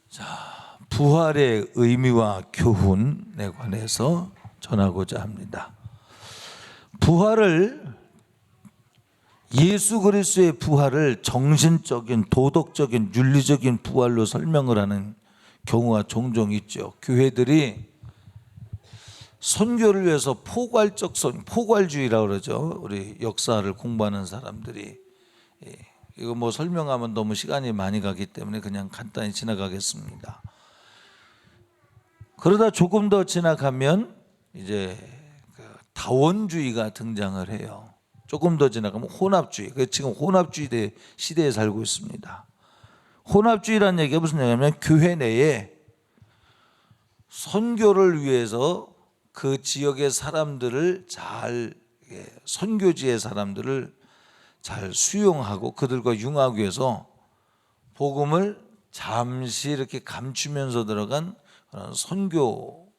자, 부활의 의미와 교훈에 관해서 전하고자 합니다. 부활을, 예수 그리스도의 부활을 정신적인, 도덕적인, 윤리적인 부활로 설명을 하는 경우가 종종 있죠. 교회들이 선교를 위해서 포괄주의라고 그러죠. 우리 역사를 공부하는 사람들이. 이거 뭐 설명하면 너무 시간이 많이 가기 때문에 그냥 간단히 지나가겠습니다. 그러다 조금 더 지나가면 이제 다원주의가 등장을 해요. 조금 더 지나가면 혼합주의. 지금 혼합주의 시대에 살고 있습니다. 혼합주의라는 얘기가 무슨 얘기냐면 교회 내에 선교를 위해서 그 지역의 사람들을 잘, 선교지의 사람들을 잘 수용하고 그들과 융하기 위해서 복음을 잠시 이렇게 감추면서 들어간 그런 선교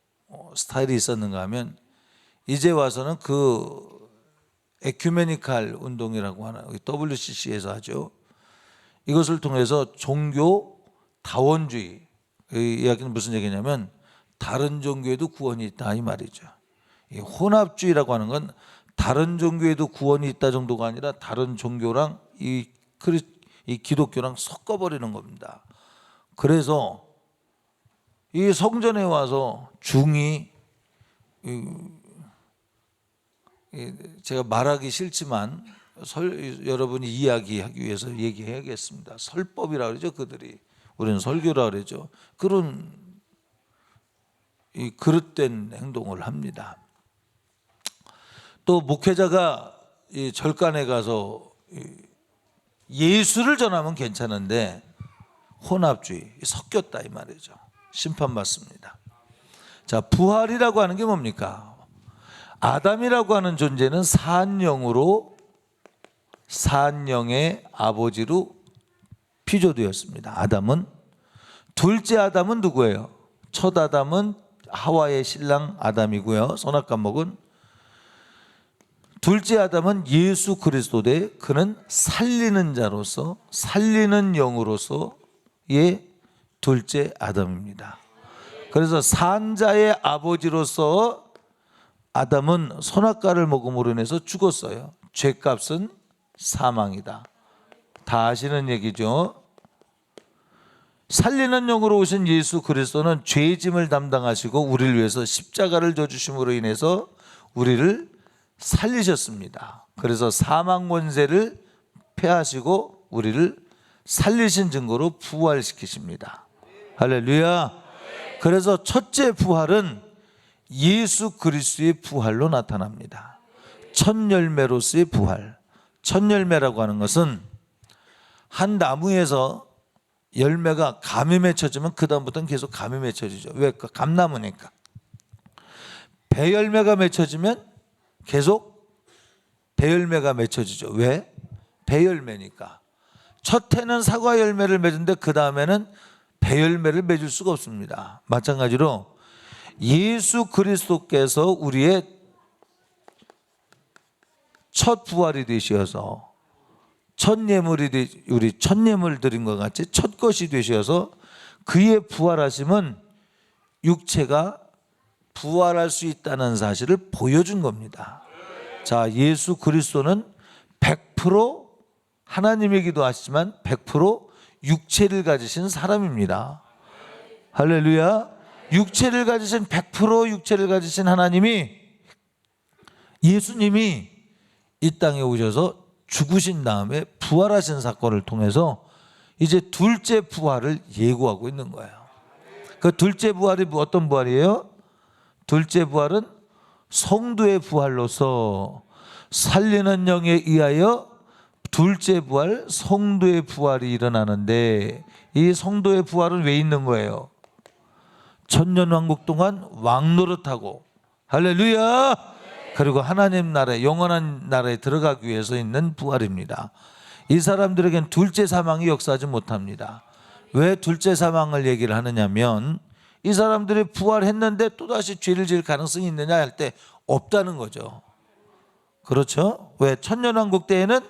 스타일이 있었는가 하면, 이제 와서는 그 에큐메니칼 운동이라고 하는 WCC에서 하죠. 이것을 통해서 종교 다원주의, 이 이야기는 무슨 얘기냐면 다른 종교에도 구원이 있다 이 말이죠. 이 혼합주의라고 하는 건 다른 종교에도 구원이 있다 정도가 아니라 다른 종교랑 이 기독교랑 섞어버리는 겁니다. 그래서 이 성전에 와서 중이, 제가 말하기 싫지만 여러분이 이야기하기 위해서 얘기해야겠습니다. 설법이라고 그러죠. 그들이, 우리는 설교라고 그러죠. 그런 이 그릇된 행동을 합니다. 또 목회자가 이 절간에 가서 예수를 전하면 괜찮은데 혼합주의, 섞였다 이 말이죠. 심판받습니다. 자, 부활이라고 하는 게 뭡니까? 아담이라고 하는 존재는 산영으로, 산영의 아버지로 피조되었습니다. 아담은, 둘째 아담은 누구예요? 첫 아담은 하와의 신랑 아담이고요. 선악과 먹은 둘째 아담은 예수 그리스도되 그는 살리는 자로서, 살리는 영으로서의 둘째 아담입니다. 그래서 산자의 아버지로서 아담은 선악과를 먹음으로 인해서 죽었어요. 죄값은 사망이다. 다 아시는 얘기죠. 살리는 영으로 오신 예수 그리스도는 죄짐을 담당하시고 우리를 위해서 십자가를 져주심으로 인해서 우리를 살리셨습니다. 그래서 사망 권세를 폐하시고 우리를 살리신 증거로 부활시키십니다. 할렐루야. 그래서 첫째 부활은 예수 그리스도의 부활로 나타납니다. 첫 열매로서의 부활. 첫 열매라고 하는 것은 한 나무에서 열매가 감이 맺혀지면 그 다음부터는 계속 감이 맺혀지죠. 왜? 감나무니까. 배열매가 맺혀지면 계속 배열매가 맺혀지죠. 왜? 배열매니까. 첫 해는 사과 열매를 맺는데 그 다음에는 배열매를 맺을 수가 없습니다. 마찬가지로 예수 그리스도께서 우리의 첫 부활이 되셔서 첫 예물이, 우리 첫 예물 드린 것 같이 첫 것이 되셔서 그의 부활하심은 육체가 부활할 수 있다는 사실을 보여준 겁니다. 자, 예수 그리스도는 100% 하나님이기도 하시지만 100% 육체를 가지신 사람입니다. 할렐루야. 육체를 가지신 100% 육체를 가지신 하나님이, 예수님이 이 땅에 오셔서 죽으신 다음에 부활하신 사건을 통해서 이제 둘째 부활을 예고하고 있는 거예요. 그 둘째 부활이 어떤 부활이에요? 둘째 부활은 성도의 부활로서 살리는 영에 의하여 둘째 부활, 성도의 부활이 일어나는데, 이 성도의 부활은 왜 있는 거예요? 천년왕국 동안 왕노릇하고, 할렐루야, 그리고 하나님 나라에, 영원한 나라에 들어가기 위해서 있는 부활입니다. 이 사람들에겐 둘째 사망이 역사하지 못합니다. 왜 둘째 사망을 얘기를 하느냐면, 이 사람들이 부활했는데 또다시 죄를 지을 가능성이 있느냐 할 때 없다는 거죠. 그렇죠? 왜? 천년왕국 때에는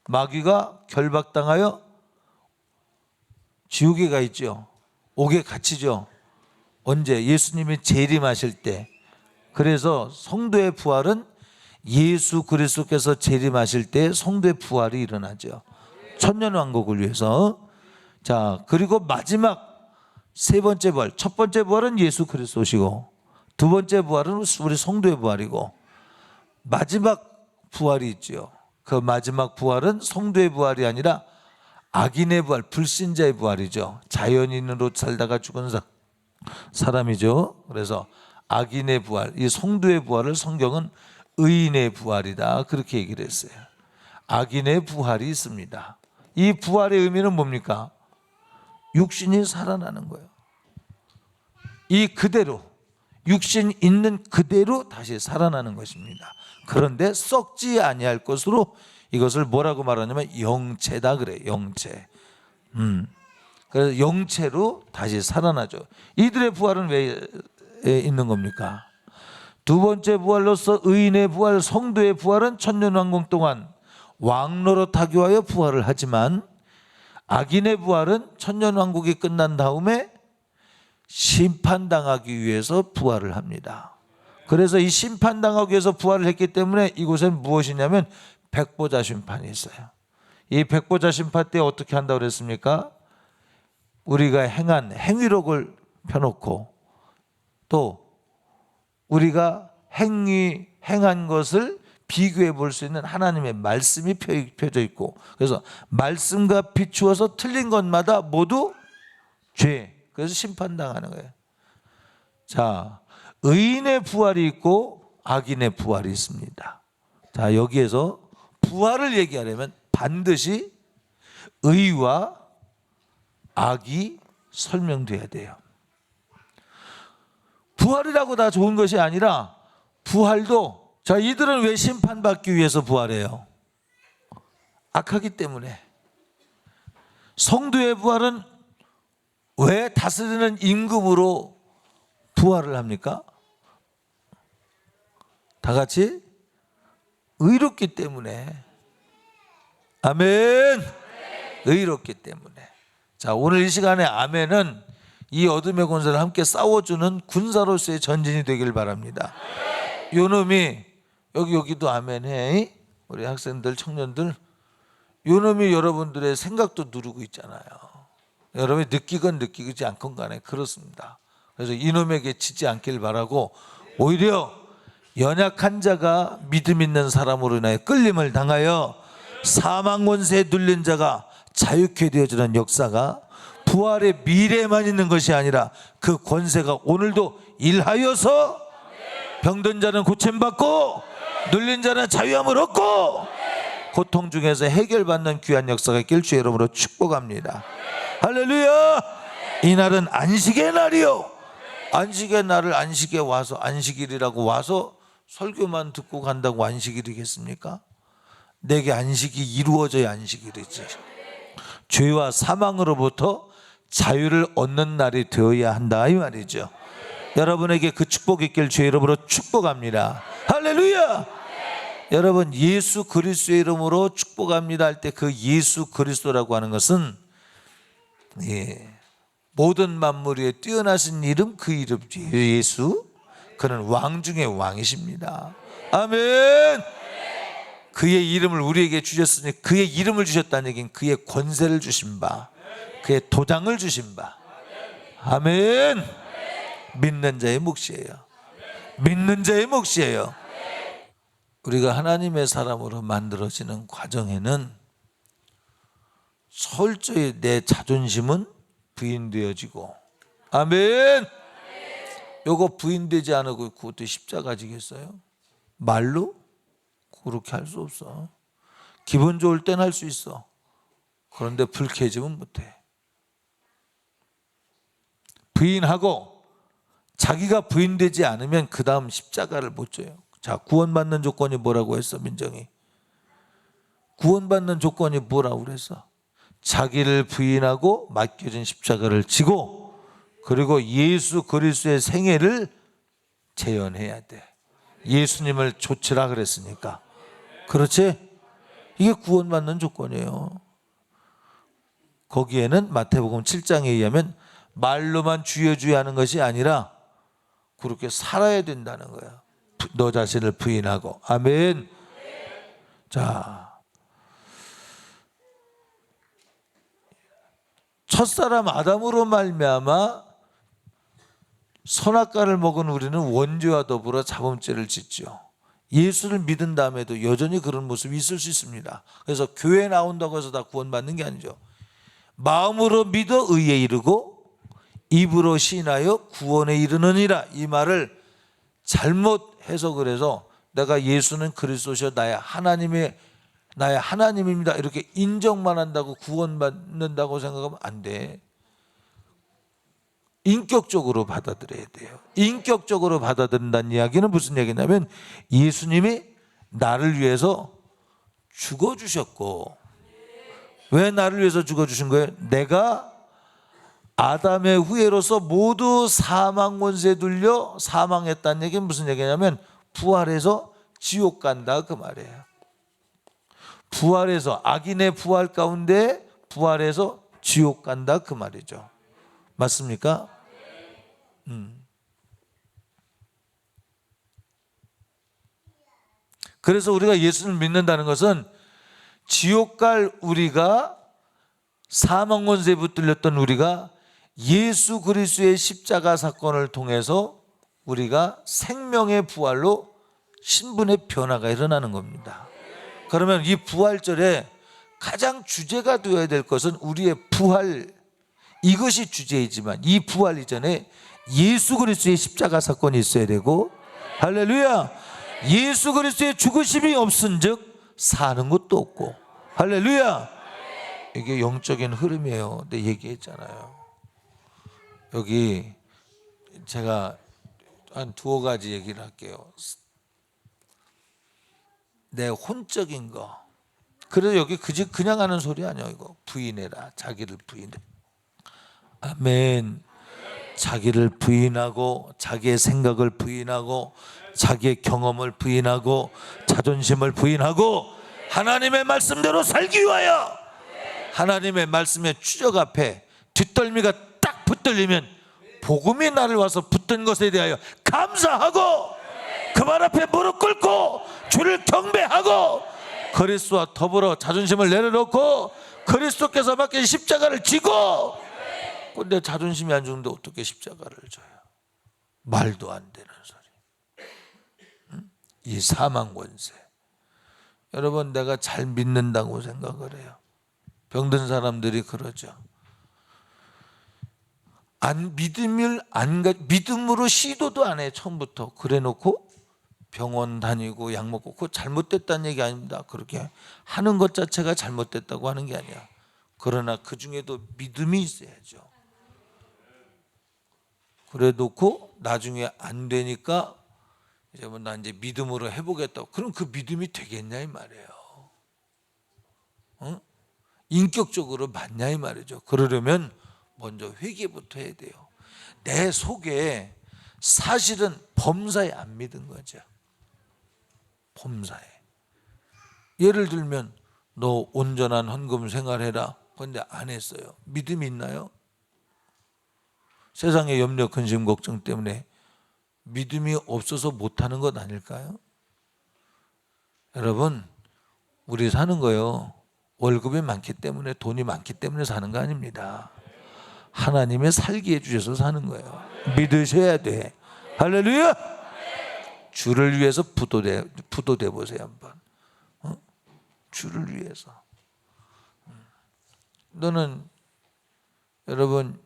마귀가 결박당하여 지옥에 가 있죠. 옥에 갇히죠. 언제? 예수님이 재림하실 때. 그래서 성도의 부활은 예수 그리스도께서 재림하실 때 성도의 부활이 일어나죠. 천년왕국을 위해서. 자, 그리고 마지막 세 번째 부활. 첫 번째 부활은 예수 그리스도시고, 두 번째 부활은 우리 성도의 부활이고, 마지막 부활이 있죠. 그 마지막 부활은 성도의 부활이 아니라 악인의 부활, 불신자의 부활이죠. 자연인으로 살다가 죽은 사람이죠. 그래서 악인의 부활, 이 성도의 부활을 성경은 의인의 부활이다, 그렇게 얘기를 했어요. 악인의 부활이 있습니다. 이 부활의 의미는 뭡니까? 육신이 살아나는 거예요. 이 그대로, 육신 있는 그대로 다시 살아나는 것입니다. 그런데 썩지 아니할 것으로 이것을 뭐라고 말하냐면 영체다 그래요. 영체. 그래서 영체로 다시 살아나죠. 이들의 부활은 왜 있는 겁니까? 두 번째 부활로서 의인의 부활, 성도의 부활은 천년왕국 동안 왕노릇하기 위하여 부활을 하지만, 악인의 부활은 천년왕국이 끝난 다음에 심판당하기 위해서 부활을 합니다. 그래서 이 심판당하기 위해서 부활을 했기 때문에 이곳엔 무엇이냐면 백보자 심판이 있어요. 이 백보자 심판 때 어떻게 한다고 그랬습니까? 우리가 행한 행위록을 펴놓고, 또 우리가 행한 것을 비교해 볼 수 있는 하나님의 말씀이 펴져 있고, 그래서 말씀과 비추어서 틀린 것마다 모두 죄, 그래서 심판당하는 거예요. 자, 의인의 부활이 있고 악인의 부활이 있습니다. 자, 여기에서 부활을 얘기하려면 반드시 의와 악이 설명돼야 돼요. 부활이라고 다 좋은 것이 아니라, 부활도, 자, 이들은 왜 심판받기 위해서 부활해요? 악하기 때문에. 성도의 부활은 왜 다스리는 임금으로 부활을 합니까? 다 같이 의롭기 때문에. 아멘. 의롭기 때문에. 자, 오늘 이 시간에 아멘은 이 어둠의 권세를 함께 싸워주는 군사로서의 전진이 되길 바랍니다. 요놈이 여기도 아멘해. 우리 학생들, 청년들, 요놈이 여러분들의 생각도 누르고 있잖아요. 여러분이 느끼건 느끼지 않건 간에 그렇습니다. 그래서 이놈에게 지지 않길 바라고, 오히려 연약한 자가 믿음 있는 사람으로 인하여 끌림을 당하여 사망 권세에 눌린 자가 자유케 되어지는 역사가 부활의 미래에만 있는 것이 아니라 그 권세가 오늘도 일하여서 병든 자는 고침받고 눌린 자는 자유함을 얻고 고통 중에서 해결받는 귀한 역사가 있길 주의 이름으로 축복합니다. 할렐루야. 이 날은 안식의 날이요. 안식의 날을 안식에 와서, 안식일이라고 와서 설교만 듣고 간다고 안식일이겠습니까? 내게 안식이 이루어져야 안식일이지. 죄와 사망으로부터 자유를 얻는 날이 되어야 한다, 이 말이죠. 여러분에게 그 축복이 있길 주의 이름으로 축복합니다. 할렐루야. 여러분, 예수 그리스도의 이름으로 축복합니다 할 때 그 예수 그리스도라고 하는 것은, 모든 만물 위에 뛰어나신 이름, 그 이름 예수. 그는 왕 중의 왕이십니다. 아멘. 그의 이름을 우리에게 주셨으니, 그의 이름을 주셨다는 얘기는 그의 권세를 주신 바, 그의 도장을 주신 바. 아멘. 믿는 자의 몫이에요. 믿는 자의 몫이에요. 우리가 하나님의 사람으로 만들어지는 과정에는 철저히 내 자존심은 부인되어지고, 아멘. 요거 부인되지 않고 그것도 십자가 지겠어요? 말로? 그렇게 할 수 없어. 기분 좋을 땐 할 수 있어. 그런데 불쾌해지면 못해. 부인하고 자기가 부인되지 않으면 그 다음 십자가를 못 져요. 자, 구원받는 조건이 뭐라고 했어, 민정이? 구원받는 조건이 뭐라고 그랬어? 자기를 부인하고 맡겨진 십자가를 지고, 그리고 예수 그리스도의 생애를 재현해야 돼. 예수님을 좇으라 그랬으니까. 그렇지? 이게 구원받는 조건이에요. 거기에는 마태복음 7장에 의하면 말로만 주여 주여 하는 것이 아니라 그렇게 살아야 된다는 거야. 너 자신을 부인하고. 아멘. 자, 첫사람 아담으로 말미암아 선악과를 먹은 우리는 원죄와 더불어 자범죄를 짓죠. 예수를 믿은 다음에도 여전히 그런 모습이 있을 수 있습니다. 그래서 교회 나온다고 해서 다 구원받는 게 아니죠. 마음으로 믿어 의에 이르고 입으로 시인하여 구원에 이르느니라. 이 말을 잘못 해석을 해서 내가 예수는 그리스도시여 나의 하나님입니다 이렇게 인정만 한다고 구원받는다고 생각하면 안 돼. 인격적으로 받아들여야 돼요. 인격적으로 받아들인다는 이야기는 무슨 얘기냐면 예수님이 나를 위해서 죽어주셨고, 왜 나를 위해서 죽어주신 거예요? 내가 아담의 후예로서 모두 사망 권세에 들려 사망했다는 얘기는 무슨 얘기냐면 부활해서 지옥 간다 그 말이에요. 부활해서 악인의 부활 가운데 부활해서 지옥 간다 그 말이죠. 맞습니까? 그래서 우리가 예수를 믿는다는 것은 지옥 갈 우리가, 사망 권세에 붙들렸던 우리가 예수 그리스도의 십자가 사건을 통해서 우리가 생명의 부활로 신분의 변화가 일어나는 겁니다. 그러면 이 부활절에 가장 주제가 되어야 될 것은 우리의 부활, 이것이 주제이지만 이 부활 이전에 예수 그리스도의 십자가 사건이 있어야 되고, 할렐루야, 예수 그리스도의 죽으심이 없은즉 사는 것도 없고, 할렐루야, 이게 영적인 흐름이에요. 내 얘기했잖아요. 여기 제가 한 두어 가지 얘기를 할게요. 내 혼적인 거. 그래서 여기 그냥 하는 소리 아니야. 이거 부인해라. 자기를 부인해. 아멘. 자기를 부인하고 자기의 생각을 부인하고 자기의 경험을 부인하고 자존심을 부인하고 하나님의 말씀대로 살기 위하여 하나님의 말씀의 추적 앞에 뒷덜미가 딱 붙들리면 복음이 나를 와서 붙든 것에 대하여 감사하고 그 말 앞에 무릎 꿇고 주를 경배하고 그리스도와 더불어 자존심을 내려놓고 그리스도께서 맡긴 십자가를 지고. 근데 자존심이 안 좋은데 어떻게 십자가를 져요? 말도 안 되는 소리. 이 사망 권세. 여러분, 내가 잘 믿는다고 생각을 해요. 병든 사람들이 그러죠. 믿음으로 시도도 안 해. 처음부터. 그래 놓고 병원 다니고 약 먹고. 그거 잘못됐다는 얘기 아닙니다. 그렇게 하는 것 자체가 잘못됐다고 하는 게 아니야. 그러나 그 중에도 믿음이 있어야죠. 그래 놓고 나중에 안 되니까 이제 나 이제 믿음으로 해보겠다고. 그럼 그 믿음이 되겠냐 이 말이에요. 인격적으로 맞냐 이 말이죠. 그러려면 먼저 회개부터 해야 돼요. 내 속에 사실은 범사에 안 믿은 거죠. 범사에. 예를 들면 너 온전한 헌금 생활해라. 그런데 안 했어요. 믿음이 있나요? 세상의 염려, 근심, 걱정 때문에 믿음이 없어서 못하는 것 아닐까요? 여러분, 우리 사는 거요, 월급이 많기 때문에, 돈이 많기 때문에 사는 거 아닙니다. 하나님의 살게 해주셔서 사는 거예요. 믿으셔야 돼. 할렐루야. 주를 위해서 부도돼 보세요 한번. 주를 위해서. 너는 여러분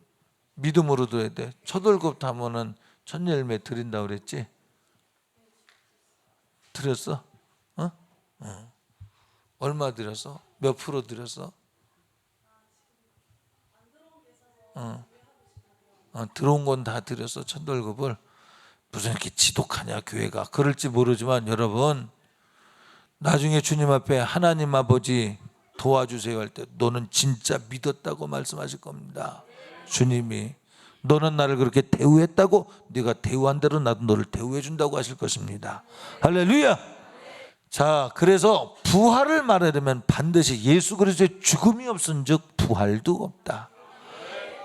믿음으로 둬야 돼. 첫 월급 타면은 첫 열매 드린다고 그랬지? 드렸어? 얼마 드렸어? 몇 프로 드렸어? 들어온 건 다 드렸어. 첫 월급을. 무슨 이렇게 지독하냐 교회가. 그럴지 모르지만 여러분, 나중에 주님 앞에 하나님 아버지 도와주세요 할 때 너는 진짜 믿었다고 말씀하실 겁니다. 주님이 너는 나를 그렇게 대우했다고, 네가 대우한 대로 나도 너를 대우해 준다고 하실 것입니다. 할렐루야. 자, 그래서 부활을 말하려면 반드시 예수 그리스도의 죽음이 없은즉 부활도 없다.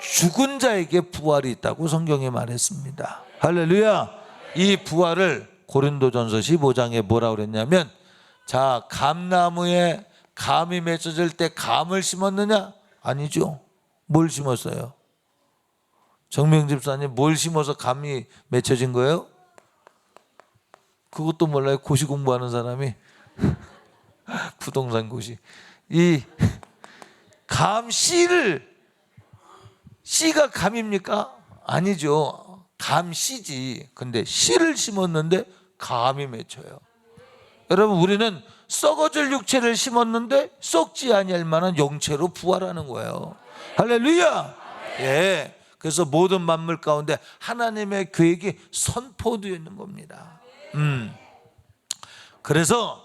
죽은 자에게 부활이 있다고 성경에 말했습니다. 할렐루야. 이 부활을 고린도전서 15장에 뭐라고 그랬냐면, 자, 감나무에 감이 맺어질 때 감을 심었느냐? 아니죠. 뭘 심었어요? 정명 집사님, 뭘 심어서 감이 맺혀진 거예요? 그것도 몰라요. 고시 공부하는 사람이. 부동산 고시. 이 감 씨가 감입니까? 아니죠. 감 씨지. 근데 씨를 심었는데 감이 맺혀요. 여러분, 우리는 썩어질 육체를 심었는데 썩지 아니할 만한 영체로 부활하는 거예요. 할렐루야. 예. 그래서 모든 만물 가운데 하나님의 계획이 선포되어 있는 겁니다. 그래서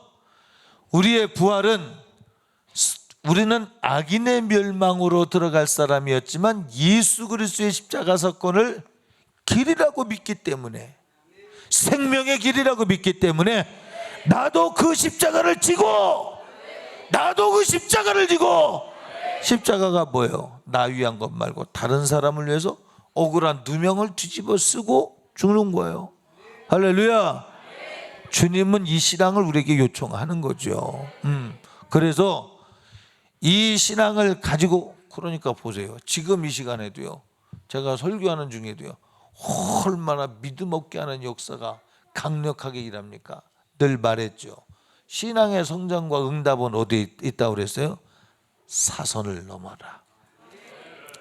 우리의 부활은, 우리는 악인의 멸망으로 들어갈 사람이었지만 예수 그리스도의 십자가 사건을 길이라고 믿기 때문에, 생명의 길이라고 믿기 때문에 나도 그 십자가를 지고, 십자가가 뭐예요? 나 위한 것 말고 다른 사람을 위해서 억울한 누명을 뒤집어 쓰고 죽는 거예요. 할렐루야. 주님은 이 신앙을 우리에게 요청하는 거죠. 그래서 이 신앙을 가지고, 그러니까 보세요. 지금 이 시간에도요, 제가 설교하는 중에도요, 얼마나 믿음 없게 하는 역사가 강력하게 일합니까? 늘 말했죠. 신앙의 성장과 응답은 어디에 있다고 그랬어요? 사선을 넘어라.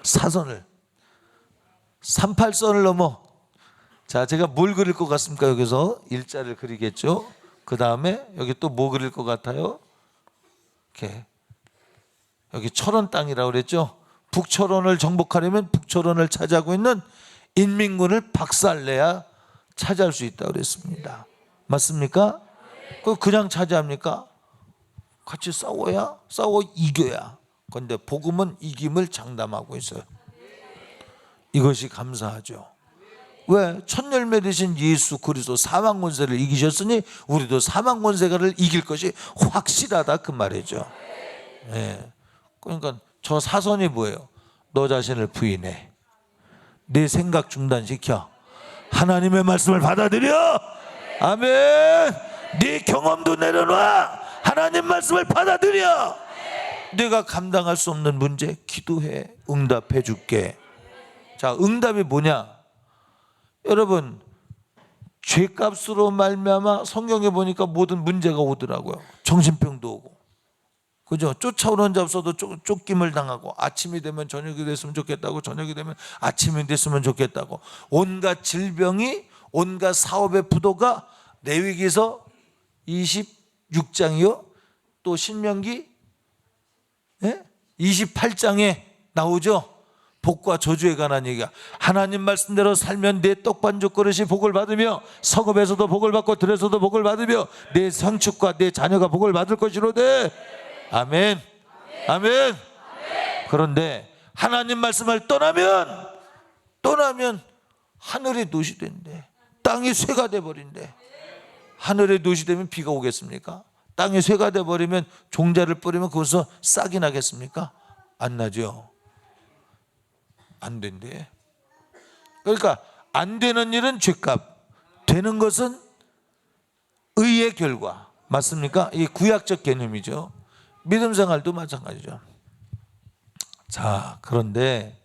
사선을, 38선을 넘어. 자, 제가 뭘 그릴 것 같습니까? 여기서 일자를 그리겠죠. 그 다음에 여기 또 뭐 그릴 것 같아요? 이렇게, 여기 철원 땅이라고 그랬죠. 북철원을 정복하려면 북철원을 차지하고 있는 인민군을 박살내야 차지할 수 있다고 그랬습니다. 맞습니까? 그냥 차지합니까? 같이 싸워 이겨야. 그런데 복음은 이김을 장담하고 있어요. 이것이 감사하죠. 왜? 첫 열매 되신 예수 그리스도 사망 권세를 이기셨으니 우리도 사망 권세를 이길 것이 확실하다, 그 말이죠. 네. 그러니까 저 사선이 뭐예요? 너 자신을 부인해. 내 생각 중단시켜. 하나님의 말씀을 받아들여. 아멘. 네 경험도 내려놔. 하나님 말씀을 받아들여. 내가 감당할 수 없는 문제 기도해. 응답해 줄게. 자, 응답이 뭐냐? 여러분, 죄값으로 말미암아 성경에 보니까 모든 문제가 오더라고요. 정신병도 오고, 그죠? 쫓아오는 자 없어도 쫓김을 당하고, 아침이 되면 저녁이 됐으면 좋겠다고, 저녁이 되면 아침이 됐으면 좋겠다고, 온갖 질병이, 온갖 사업의 부도가 레위기서 26장이요 또 신명기 28장에 나오죠. 복과 저주에 관한 얘기가, 하나님 말씀대로 살면 내 떡반죽 그릇이 복을 받으며 성읍에서도 복을 받고 들에서도 복을 받으며 내 상축과 내 자녀가 복을 받을 것이로되. 아멘. 아멘. 그런데 하나님 말씀을 떠나면 하늘이 노시 된대. 땅이 쇠가 돼버린대. 하늘에 노시 되면 비가 오겠습니까? 땅에 쇠가 돼버리면 종자를 뿌리면 그것서 싹이 나겠습니까? 안 나죠. 안 된대. 그러니까 안 되는 일은 죄값, 되는 것은 의의 결과. 맞습니까? 이게 구약적 개념이죠. 믿음 생활도 마찬가지죠. 자, 그런데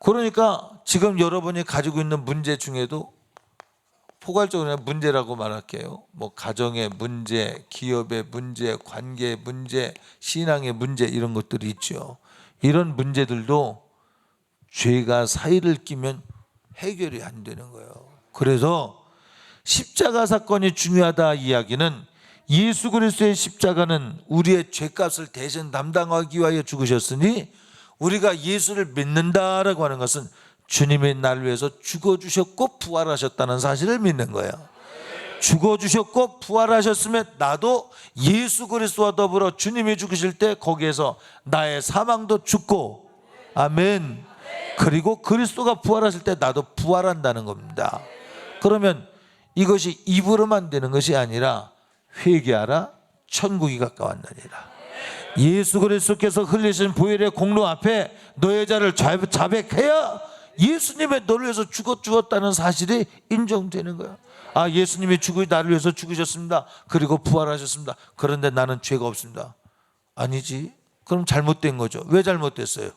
그러니까 지금 여러분이 가지고 있는 문제 중에도 포괄적으로 문제라고 말할게요. 뭐 가정의 문제, 기업의 문제, 관계의 문제, 신앙의 문제, 이런 것들이 있죠. 이런 문제들도 죄가 사이를 끼면 해결이 안 되는 거예요. 그래서 십자가 사건이 중요하다 이야기는, 예수 그리스도의 십자가는 우리의 죄값을 대신 담당하기 위하여 죽으셨으니 우리가 예수를 믿는다라고 하는 것은 주님이 나를 위해서 죽어주셨고 부활하셨다는 사실을 믿는 거예요. 죽어주셨고 부활하셨으면 나도 예수 그리스도와 더불어 주님이 죽으실 때 거기에서 나의 사망도 죽고, 아멘, 그리고 그리스도가 부활하실 때 나도 부활한다는 겁니다. 그러면 이것이 입으로만 되는 것이 아니라 회개하라 천국이 가까웠느니라. 예수 그리스도께서 흘리신 보혈의 공로 앞에 너의 자를 자백해야 예수님의 너를 위해서 죽었다는 사실이 인정되는 거야. 아, 예수님이 나를 위해서 죽으셨습니다. 그리고 부활하셨습니다. 그런데 나는 죄가 없습니다. 아니지. 그럼 잘못된 거죠. 왜 잘못됐어요?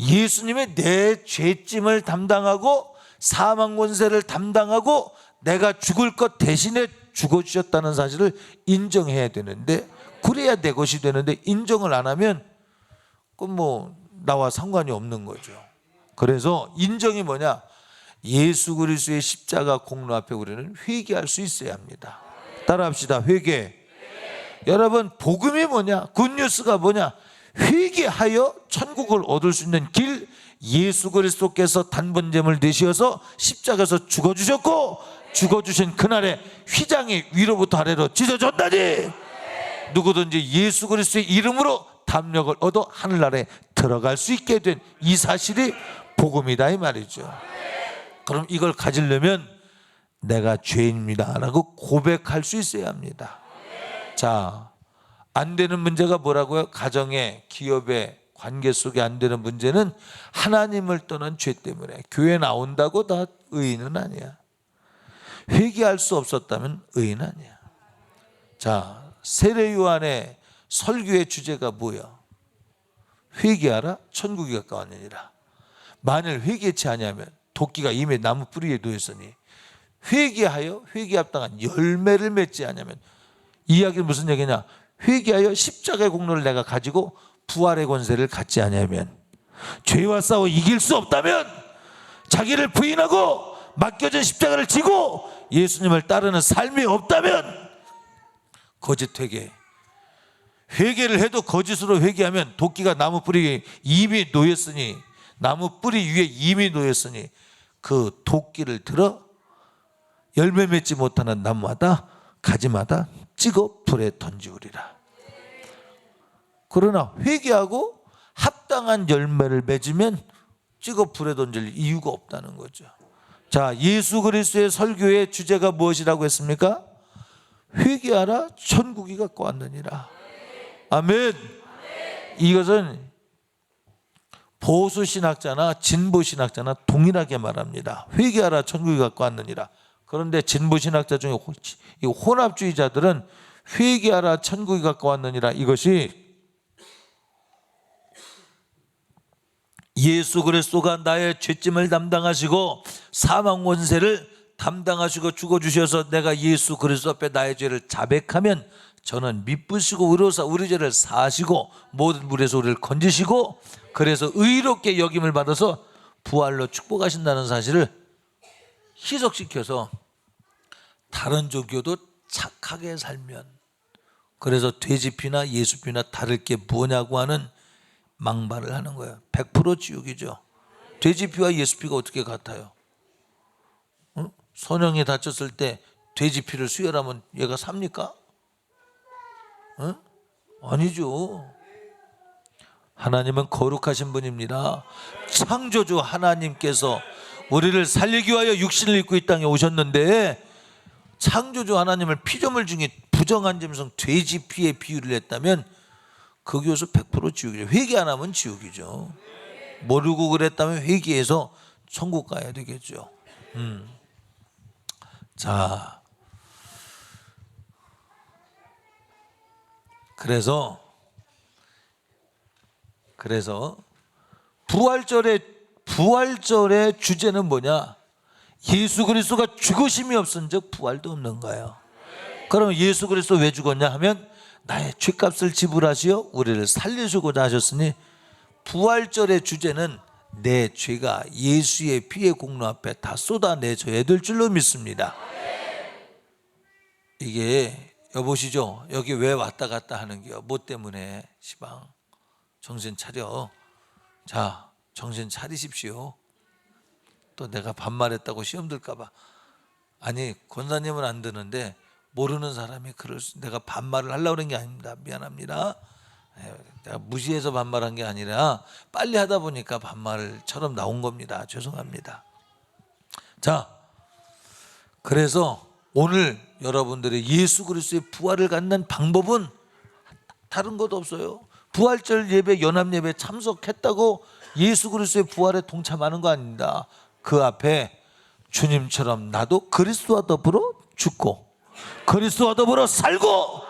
예수님이 내 죄짐을 담당하고 사망 권세를 담당하고 내가 죽을 것 대신에 죽어주셨다는 사실을 인정해야 되는데, 그래야 내 것이 되는데 인정을 안 하면 그건 뭐 나와 상관이 없는 거죠. 그래서 인정이 뭐냐? 예수 그리스도의 십자가 공로 앞에 우리는 회개할 수 있어야 합니다. 따라합시다. 회개. 여러분, 복음이 뭐냐? 굿뉴스가 뭐냐? 회개하여 천국을 얻을 수 있는 길, 예수 그리스도께서 단번제물 되시어서 십자가에서 죽어주셨고 죽어주신 그날에 휘장이 위로부터 아래로 찢어졌다니, 누구든지 예수 그리스도의 이름으로 담력을 얻어 하늘나라에 들어갈 수 있게 된 이 사실이 복음이다 이 말이죠. 그럼 이걸 가지려면 내가 죄인입니다 라고 고백할 수 있어야 합니다. 자, 안 되는 문제가 뭐라고요? 가정에, 기업에, 관계 속에 안 되는 문제는 하나님을 떠난 죄 때문에. 교회 나온다고 다 의인은 아니야. 회개할 수 없었다면 의인 아니야. 자, 세례 요한의 설교의 주제가 뭐야? 회개하라 천국이 가까웠느니라. 만일 회개치 아니하면 도끼가 이미 나무 뿌리에 놓였으니 회개하여 회개에 합당한 열매를 맺지 않으면, 이 이야기는 무슨 얘기냐? 회개하여 십자가의 공로를 내가 가지고 부활의 권세를 갖지 않으면, 죄와 싸워 이길 수 없다면 자기를 부인하고 맡겨진 십자가를 지고 예수님을 따르는 삶이 없다면 거짓 회개. 회개를 해도 거짓으로 회개하면 도끼가 나무 뿌리에 이미 놓였으니, 나무 뿌리 위에 이미 놓였으니 그 도끼를 들어 열매 맺지 못하는 나무마다 가지마다 찍어 불에 던지우리라. 그러나 회개하고 합당한 열매를 맺으면 찍어 불에 던질 이유가 없다는 거죠. 자, 예수 그리스도의 설교의 주제가 무엇이라고 했습니까? 회개하라 천국이 가까웠느니라. 아멘. 이것은 보수 신학자나 진보 신학자나 동일하게 말합니다. 회개하라 천국이 가까웠느니라. 그런데 진보 신학자 중에 혼합주의자들은 회개하라 천국이 가까웠느니라, 이것이 예수 그리스도가 나의 죄짐을 담당하시고 사망 권세를 담당하시고 죽어주셔서 내가 예수 그리스도 앞에 나의 죄를 자백하면 저는 미쁘시고 의로사 우리 죄를 사하시고 모든 물에서 우리를 건지시고 그래서 의롭게 여김을 받아서 부활로 축복하신다는 사실을 희석시켜서 다른 종교도 착하게 살면, 그래서 돼지피나 예수피나 다를 게 뭐냐고 하는 망발을 하는 거예요. 100% 지옥이죠. 돼지피와 예수피가 어떻게 같아요? 선영이 다쳤을 때 돼지피를 수혈하면 얘가 삽니까? 아니죠. 하나님은 거룩하신 분입니다. 창조주 하나님께서 우리를 살리기 위하여 육신을 입고 이 땅에 오셨는데, 창조주 하나님을 피조물 중에 부정한 짐승 돼지피에 비유를 했다면 그 교수 100% 지옥이죠. 회개 안 하면 지옥이죠. 모르고 그랬다면 회개해서 천국 가야 되겠죠. 자, 그래서 부활절의 주제는 뭐냐? 예수 그리스도가 죽으심이 없은즉 부활도 없는 거예요. 그럼 예수 그리스도 왜 죽었냐 하면 나의 죄값을 지불하시어 우리를 살리시고자 하셨으니, 부활절의 주제는 내 죄가 예수의 피의 공로 앞에 다 쏟아내져야 될 줄로 믿습니다. 이게 여보시죠? 여기 왜 왔다 갔다 하는 게요? 뭐 때문에? 시방 정신 차려. 자, 정신 차리십시오. 또 내가 반말했다고 시험 들까봐. 아니, 권사님은 안 드는데 모르는 사람이 내가 반말을 하려고 그런 게 아닙니다. 미안합니다. 내가 무시해서 반말한 게 아니라 빨리 하다 보니까 반말처럼 나온 겁니다. 죄송합니다. 자, 그래서 오늘 여러분들이 예수 그리스도의 부활을 갖는 방법은 다른 것도 없어요. 부활절 예배, 연합 예배 참석했다고 예수 그리스도의 부활에 동참하는 거 아닙니다. 그 앞에 주님처럼 나도 그리스도와 더불어 죽고 그리스도와 더불어 살고,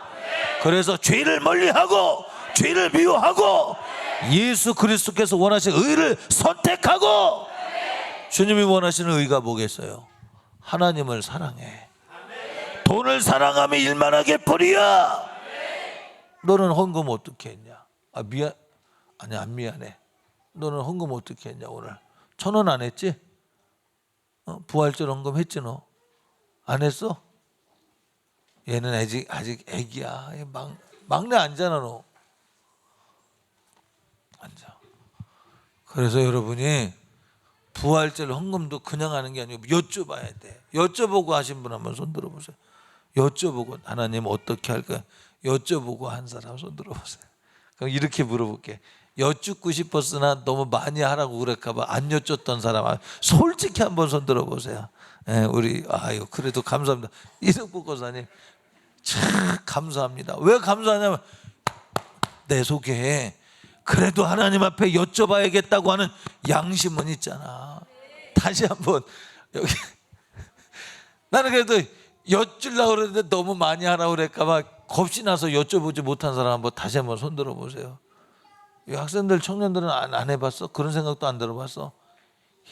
그래서 죄를 멀리하고 죄를 미워하고 예수 그리스도께서 원하시는 의를 선택하고, 주님이 원하시는 의가 뭐겠어요? 하나님을 사랑해. 돈을 사랑하며 일만하게 버리야. 너는 헌금 어떻게 했냐? 미안. 아니, 안 미안해. 너는 헌금 어떻게 했냐? 오늘 1,000원 안 했지? 부활절 헌금 했지 너? 안 했어? 얘는 아직 애기야. 막내 아니잖아 너. 앉아. 그래서 여러분이 부활절 헌금도 그냥 하는 게 아니고 여쭤봐야 돼. 여쭤보고 하신 분 한번 손 들어보세요. 여쭤보고 하나님 어떻게 할까? 여쭤보고 한 사람 손 들어보세요. 그럼 이렇게 물어볼게. 여쭙고 싶었으나 너무 많이 하라고 그럴까봐 안 여쭙던 사람 솔직히 한번 손 들어보세요. 우리 그래도 감사합니다. 이승복 권사님 참 감사합니다. 왜 감사하냐면 내 속에 그래도 하나님 앞에 여쭤봐야겠다고 하는 양심은 있잖아. 다시 한번 여기 나는 그래도 여쭈려고 그랬는데 너무 많이 하라고 그럴까봐 겁이 나서 여쭤보지 못한 사람 한번 다시 한번 손 들어보세요. 이 학생들 청년들은 안 해봤어? 그런 생각도 안 들어봤어?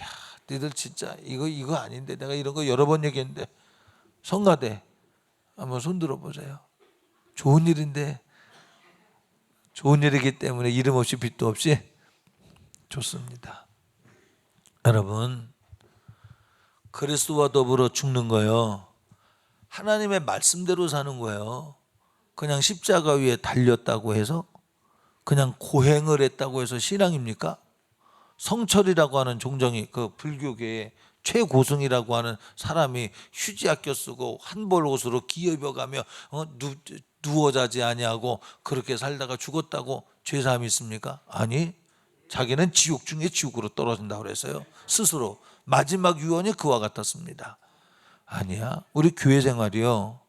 야, 니들 진짜 이거 아닌데 내가 이런 거 여러 번 얘기했는데. 성가대 한번 손 들어보세요. 좋은 일인데, 좋은 일이기 때문에 이름 없이 빚도 없이 좋습니다. 여러분, 그리스도와 더불어 죽는 거요, 하나님의 말씀대로 사는 거예요. 그냥 십자가 위에 달렸다고 해서, 그냥 고행을 했다고 해서 신앙입니까? 성철이라고 하는 종정이 그 불교계의 최고승이라고 하는 사람이 휴지 아껴 쓰고 한벌 옷으로 기업여가며 누워 자지 아니하고 그렇게 살다가 죽었다고 죄사함이 있습니까? 아니, 자기는 지옥 중에 지옥으로 떨어진다고 그랬어요. 스스로 마지막 유언이 그와 같았습니다. 아니야. 우리 교회 생활이요,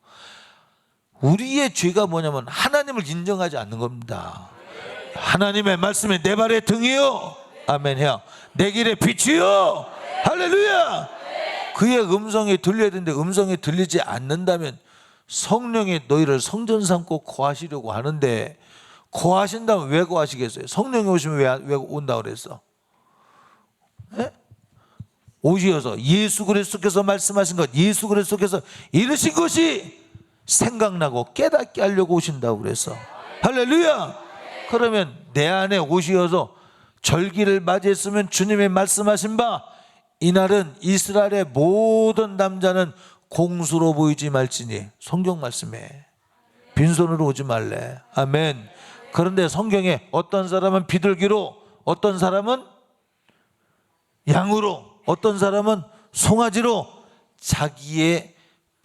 우리의 죄가 뭐냐면 하나님을 인정하지 않는 겁니다. 하나님의 말씀이 내 발의 등이요, 아멘이야, 내 길의 빛이요, 할렐루야. 그의 음성이 들려야 되는데 음성이 들리지 않는다면 성령이 너희를 성전 삼고 거하시려고 하는데, 거하신다면 왜 거하시겠어요? 성령이 오시면 왜 온다고 그랬어? 네? 오시어서 예수 그리스도께서 말씀하신 것, 예수 그리스도께서 이르신 것이 생각나고 깨닫게 하려고 오신다고 그랬어. 할렐루야. 그러면 내 안에 오시어서 절기를 맞이했으면 주님의 말씀하신 바, 이날은 이스라엘의 모든 남자는 공수로 보이지 말지니, 성경 말씀에 빈손으로 오지 말래. 아멘. 그런데 성경에 어떤 사람은 비둘기로, 어떤 사람은 양으로, 어떤 사람은 송아지로 자기의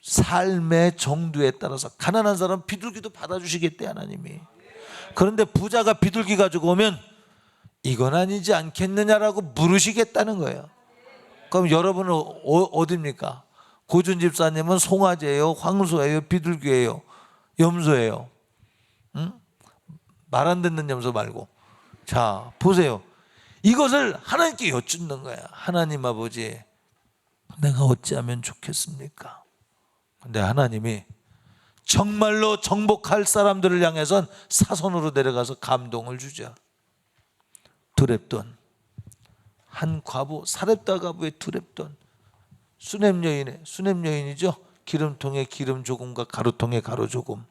삶의 정도에 따라서, 가난한 사람은 비둘기도 받아주시겠대 하나님이. 그런데 부자가 비둘기 가지고 오면 이건 아니지 않겠느냐라고 물으시겠다는 거예요. 그럼 여러분은 어디입니까? 고준 집사님은 송아지예요, 황소예요, 비둘기예요, 염소예요? 응? 말 안 듣는 염소 말고. 자, 보세요. 이것을 하나님께 여쭙는 거야. 하나님 아버지, 내가 어찌하면 좋겠습니까? 근데 하나님이 정말로 정복할 사람들을 향해선 사선으로 내려가서 감동을 주죠. 두렙돈, 한 과부, 사렙다 과부의 두렙돈, 수넴 여인이죠. 기름통에 기름 조금과 가루통에 가루 조금.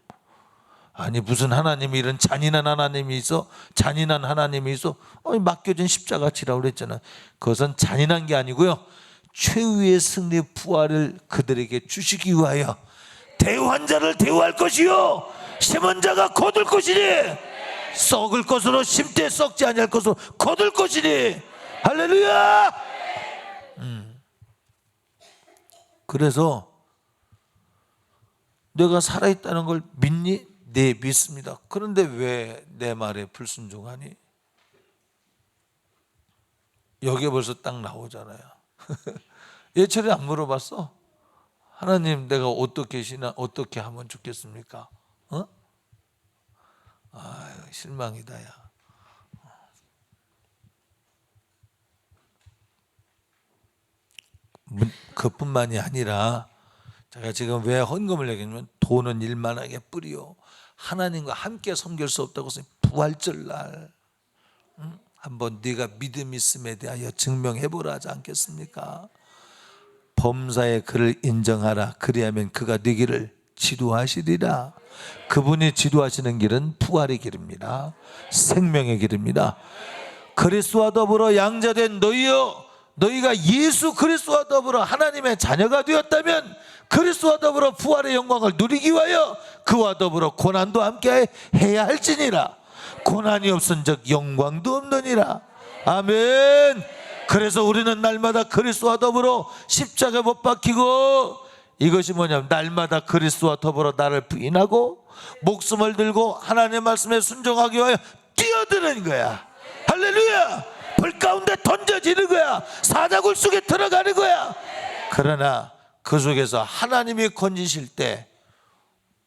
아니, 무슨 하나님이 이런 잔인한 하나님이 있어? 잔인한 하나님이 있어? 맡겨진 십자가 지라고 그랬잖아. 그것은 잔인한 게 아니고요, 최후의 승리 부활을 그들에게 주시기 위하여 대우한 자를 대우할 것이요, 심은 자가 거둘 것이니, 썩을 것으로 심되 썩지 아니할 것으로 거둘 것이니. 할렐루야. 그래서 내가 살아있다는 걸 믿니? 네, 믿습니다. 그런데 왜 내 말에 불순종하니? 여기에 벌써 딱 나오잖아요. 예철이 안 물어봤어? 하나님, 내가 어떻게 하면 좋겠습니까? 실망이다, 야. 그뿐만이 아니라 제가 지금 왜 헌금을 얘기하냐면, 돈은 일만하게 뿌리요 하나님과 함께 섬길 수 없다고 해서 부활절 날 한번 네가 믿음 있음에 대하여 증명해보라 하지 않겠습니까? 범사의 그를 인정하라. 그리하면 그가 네 길을 지도하시리라. 그분이 지도하시는 길은 부활의 길입니다. 생명의 길입니다. 그리스도와 더불어 양자된 너희여, 너희가 예수 그리스도와 더불어 하나님의 자녀가 되었다면 그리스도와 더불어 부활의 영광을 누리기 위하여 그와 더불어 고난도 함께 해야 할지니라. 고난이 없은즉 영광도 없느니라. 아멘. 그래서 우리는 날마다 그리스도와 더불어 십자가에 못 박히고, 이것이 뭐냐면 날마다 그리스도와 더불어 나를 부인하고 목숨을 들고 하나님의 말씀에 순종하기 위하여 뛰어드는 거야. 할렐루야. 불 가운데 던져지는 거야. 사자굴 속에 들어가는 거야. 그러나 그 속에서 하나님이 건지실 때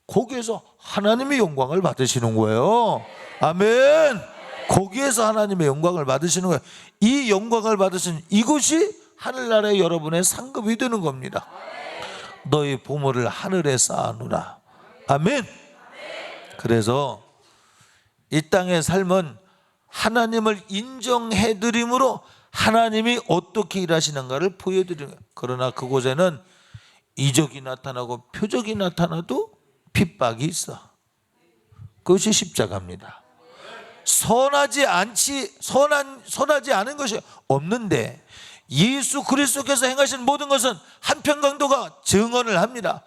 거기에서 하나님의 영광을 받으시는 거예요. 아멘. 거기에서 하나님의 영광을 받으시는 거예요. 이 영광을 받으신 이것이 하늘나라의 여러분의 상급이 되는 겁니다. 너희 보물을 하늘에 쌓아놓으라. 아멘. 그래서 이 땅의 삶은 하나님을 인정해드림으로 하나님이 어떻게 일하시는가를 보여드리는 거예요. 그러나 그곳에는 이적이 나타나고 표적이 나타나도 핍박이 있어. 그것이 십자가입니다. 선하지 않은 것이 없는데 예수 그리스도께서 행하신 모든 것은 한편 강도가 증언을 합니다.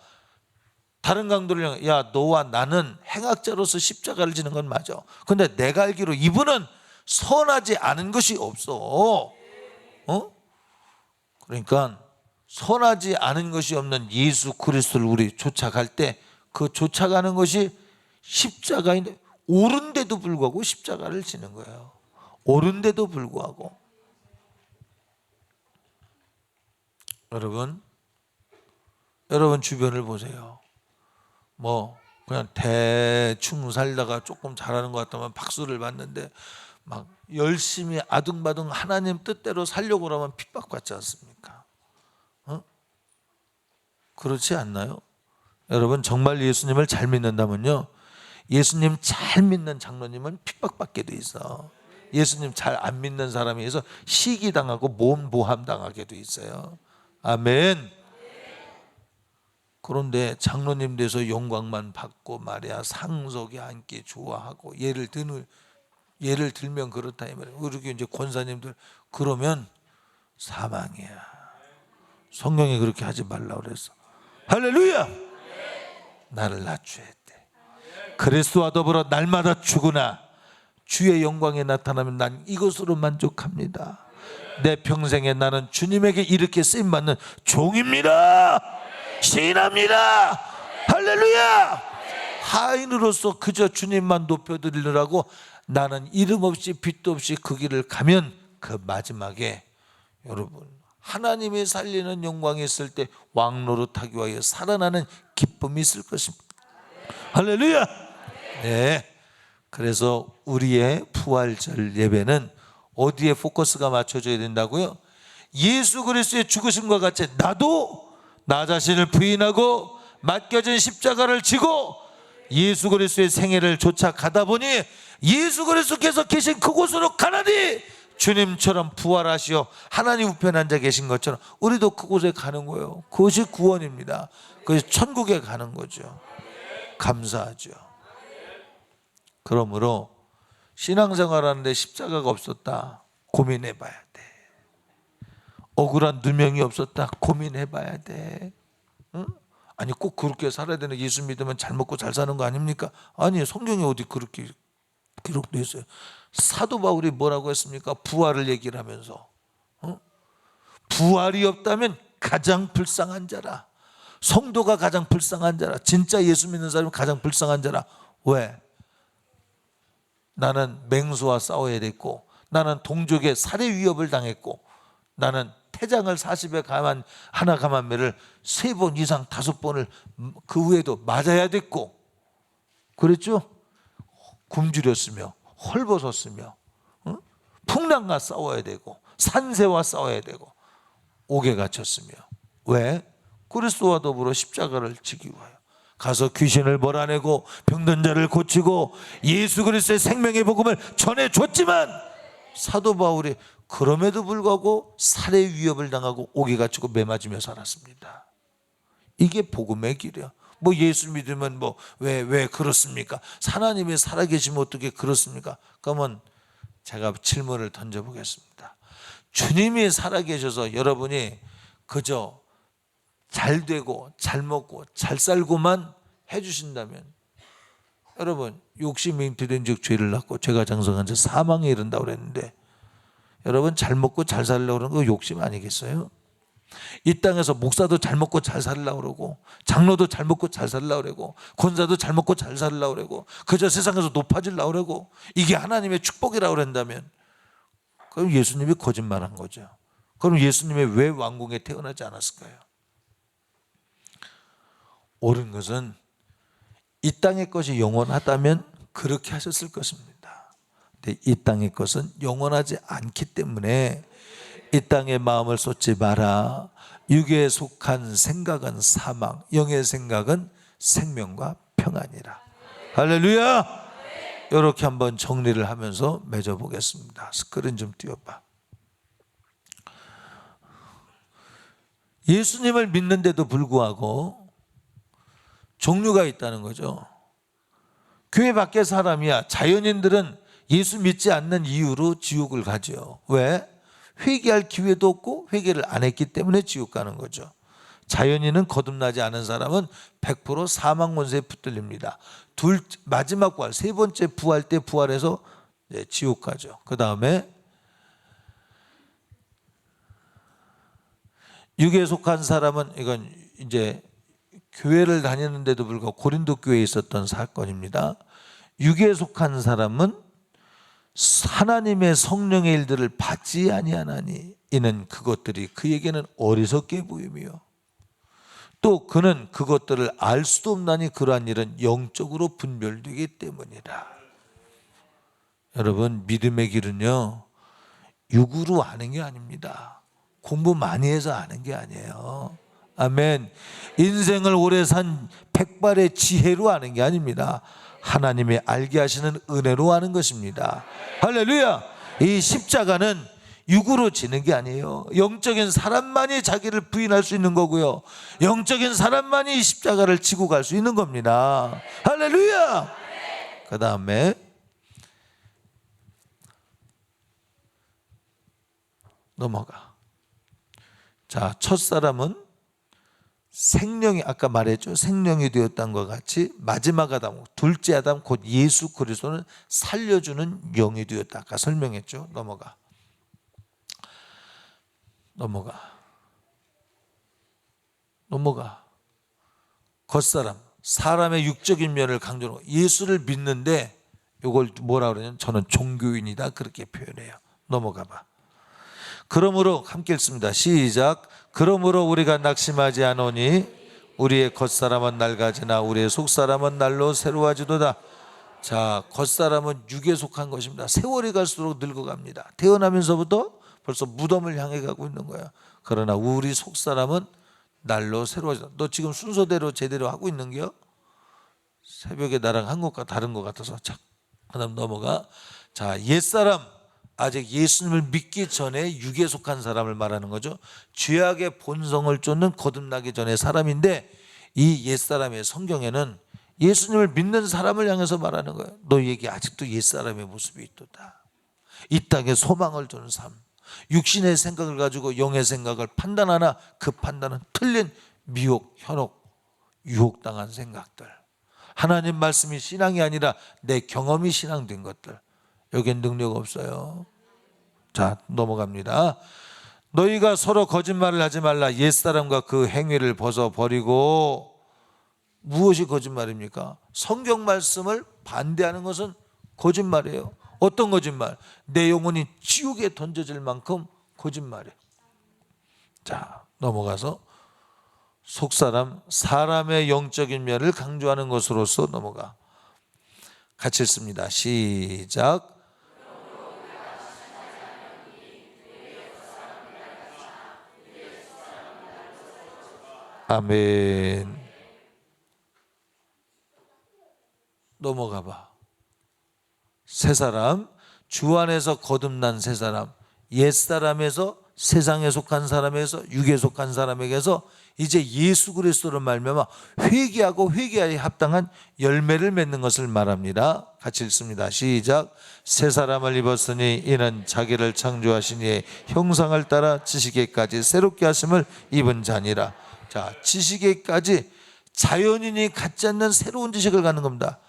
다른 강도를 향해, 야, 너와 나는 행악자로서 십자가를 지는 건 맞아. 근데 내가 알기로 이분은 선하지 않은 것이 없어. 그러니까 선하지 않은 것이 없는 예수 그리스도를 우리 쫓아갈 때 그 쫓아가는 것이 십자가인데, 옳은데도 불구하고 십자가를 지는 거예요. 옳은데도 불구하고. 여러분 주변을 보세요. 그냥 대충 살다가 조금 잘하는 것 같다면 박수를 받는데, 막 열심히 아둥바둥 하나님 뜻대로 살려고 그러면 핍박받지 않습니까? 그렇지 않나요? 여러분, 정말 예수님을 잘 믿는다면요, 예수님 잘 믿는 장로님은 핍박받게 돼 있어. 예수님 잘 안 믿는 사람에 의해서 시기당하고 몸보함 당하게 돼 있어요. 아멘. 그런데 장로님 돼서 영광만 받고 말이야, 상속에 함께 좋아하고, 예를 들면 그렇다 이 말이에요. 그렇게 이제 권사님들 그러면 사망이야. 성경이 그렇게 하지 말라고 그랬어. 할렐루야. 나를 낮춰야 돼. 그리스도와 더불어 날마다 죽으나 주의 영광에 나타나면 난 이것으로 만족합니다. 내 평생에 나는 주님에게 이렇게 쓰임받는 종입니다. 시인합니다. 할렐루야. 하인으로서 그저 주님만 높여드리느라고 나는 이름 없이 빛도 없이 그 길을 가면, 그 마지막에 여러분 하나님이 살리는 영광이 있을 때 왕노릇하기 위하여 살아나는 기쁨이 있을 것입니다. 할렐루야. 네. 그래서 우리의 부활절 예배는 어디에 포커스가 맞춰져야 된다고요? 예수 그리스도의 죽으심과 같이 나도 나 자신을 부인하고 맡겨진 십자가를 지고 예수 그리스도의 생애를 쫓아가다 보니 예수 그리스도께서 계신 그곳으로 가나니 주님처럼 부활하시어 하나님 우편에 앉아 계신 것처럼 우리도 그곳에 가는 거예요. 그것이 구원입니다. 그것이 천국에 가는 거죠. 감사하죠. 그러므로 신앙생활하는데 십자가가 없었다, 고민해 봐야 돼. 억울한 누명이 없었다, 고민해 봐야 돼. 응? 아니 꼭 그렇게 살아야 되는, 예수 믿으면 잘 먹고 잘 사는 거 아닙니까? 아니 성경에 어디 그렇게 기록되어 있어요. 사도 바울이 뭐라고 했습니까? 부활을 얘기를 하면서 부활이 없다면 가장 불쌍한 자라. 성도가 가장 불쌍한 자라. 진짜 예수 믿는 사람이 가장 불쌍한 자라. 왜? 나는 맹수와 싸워야 됐고, 나는 동족의 살해 위협을 당했고, 나는 태장을 40에 가만 하나 감한매를 3번 이상 5번을 그 후에도 맞아야 됐고, 그랬죠? 굶주렸으며 헐벗었으며 풍랑과 싸워야 되고 산새와 싸워야 되고 옥에 갇혔으며. 왜? 그리스도와 더불어 십자가를 지기 위하여 가서 귀신을 몰아내고 병든 자를 고치고 예수 그리스도의 생명의 복음을 전해줬지만, 사도 바울이 그럼에도 불구하고 살해 위협을 당하고 옥에 갇히고 매 맞으며 살았습니다. 이게 복음의 길이야. 뭐 예수 믿으면 뭐 왜 그렇습니까? 하나님이 살아계시면 어떻게 그렇습니까? 그러면 제가 질문을 던져보겠습니다. 주님이 살아계셔서 여러분이 그저 잘 되고 잘 먹고 잘 살고만 해주신다면, 여러분 욕심이 들은즉 죄를 낳고 죄가 장성한 자 사망에 이른다고 그랬는데, 여러분 잘 먹고 잘 살려고 그러는 거 욕심 아니겠어요? 이 땅에서 목사도 잘 먹고 잘 살려고 그러고 장로도 잘 먹고 잘 살려고 그러고 권사도 잘 먹고 잘 살려고 그러고 그저 세상에서 높아지려고 그러고 이게 하나님의 축복이라고 그런다면, 그럼 예수님이 거짓말한 거죠. 그럼 예수님이 왜 왕궁에 태어나지 않았을까요? 옳은 것은 이 땅의 것이 영원하다면 그렇게 하셨을 것입니다. 근데 이 땅의 것은 영원하지 않기 때문에 이 땅에 마음을 쏟지 마라. 육에 속한 생각은 사망, 영의 생각은 생명과 평안이라. 할렐루야. 이렇게 한번 정리를 하면서 맺어보겠습니다. 스크린 좀 띄워봐. 예수님을 믿는데도 불구하고 종류가 있다는 거죠. 교회 밖의 사람이야, 자연인들은 예수 믿지 않는 이유로 지옥을 가죠. 왜? 회개할 기회도 없고 회개를 안 했기 때문에 지옥 가는 거죠. 자연인은 거듭나지 않은 사람은 100% 사망 권세에 붙들립니다. 마지막 부활, 3번째 부활 때 부활해서 지옥 가죠. 그 다음에 육에 속한 사람은, 이건 이제 교회를 다니는데도 불구하고 고린도 교회에 있었던 사건입니다. 육에 속한 사람은 하나님의 성령의 일들을 받지 아니하나니 이는 그것들이 그에게는 어리석게 보이며 또 그는 그것들을 알 수도 없나니 그러한 일은 영적으로 분별되기 때문이라. 여러분, 믿음의 길은요 육으로 아는 게 아닙니다. 공부 많이 해서 아는 게 아니에요. 아멘. 인생을 오래 산 백발의 지혜로 아는 게 아닙니다. 하나님의 알게 하시는 은혜로 아는 것입니다. 할렐루야. 이 십자가는 육으로 지는 게 아니에요. 영적인 사람만이 자기를 부인할 수 있는 거고요, 영적인 사람만이 이 십자가를 지고 갈 수 있는 겁니다. 할렐루야. 그 다음에 넘어가. 자, 첫사람은 생명이, 아까 말했죠, 생명이 되었다는 것 같이 마지막 아담, 둘째 아담 곧 예수 그리스도는 살려주는 영이 되었다. 아까 설명했죠. 넘어가. 겉사람, 사람의 육적인 면을 강조하고 예수를 믿는데 이걸 뭐라 그러냐면 저는 종교인이다, 그렇게 표현해요. 넘어가 봐. 그러므로 함께 읽습니다. 시작. 그러므로 우리가 낙심하지 않으니 우리의 겉사람은 낡아지나 우리의 속사람은 날로 새로워지도다. 자, 겉사람은 육에 속한 것입니다. 세월이 갈수록 늙어갑니다. 태어나면서부터 벌써 무덤을 향해 가고 있는 거야. 그러나 우리 속사람은 날로 새로워지다. 너 지금 순서대로 제대로 하고 있는 겨? 새벽에 나랑 한 것과 다른 것 같아서. 자, 그다음 넘어가. 자, 옛사람, 아직 예수님을 믿기 전에 육에 속한 사람을 말하는 거죠. 죄악의 본성을 쫓는 거듭나기 전의 사람인데, 이 옛사람의 성경에는 예수님을 믿는 사람을 향해서 말하는 거예요. 너에게 아직도 옛사람의 모습이 있도다. 이 땅에 소망을 주는 삶, 육신의 생각을 가지고 영의 생각을 판단하나 그 판단은 틀린 미혹, 현혹, 유혹당한 생각들, 하나님 말씀이 신앙이 아니라 내 경험이 신앙된 것들, 여기엔 능력 없어요. 자, 넘어갑니다. 너희가 서로 거짓말을 하지 말라. 옛사람과 그 행위를 벗어버리고. 무엇이 거짓말입니까? 성경 말씀을 반대하는 것은 거짓말이에요. 어떤 거짓말? 내 영혼이 지옥에 던져질 만큼 거짓말이에요. 자, 넘어가서 속사람, 사람의 영적인 면을 강조하는 것으로서 넘어가. 같이 읽습니다. 시작. 아멘. 넘어가 봐. 새 사람, 주 안에서 거듭난 새 사람, 옛 사람에서 세상에 속한 사람에서 육에 속한 사람에게서 이제 예수 그리스도를 말미암아 회개하고 회개하에 합당한 열매를 맺는 것을 말합니다. 같이 읽습니다. 시작. 새 사람을 입었으니 이는 자기를 창조하신 이의 형상을 따라 지식에까지 새롭게 하심을 입은 자니라. 자, 지식에까지 자연인이 갖지 않는 새로운 지식을 갖는 겁니다.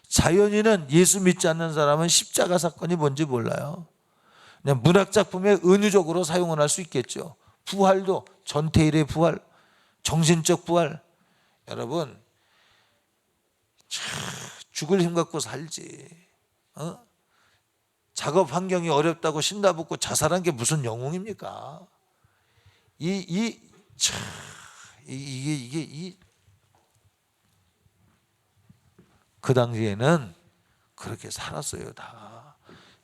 자연인은 예수 믿지 않는 사람은 십자가 사건이 뭔지 몰라요. 그냥 문학작품에 은유적으로 사용을 할 수 있겠죠. 부활도 전태일의 부활, 정신적 부활. 여러분 죽을 힘 갖고 살지. 작업 환경이 어렵다고 신다붙고 자살한 게 무슨 영웅입니까? 그 당시에는 그렇게 살았어요. 다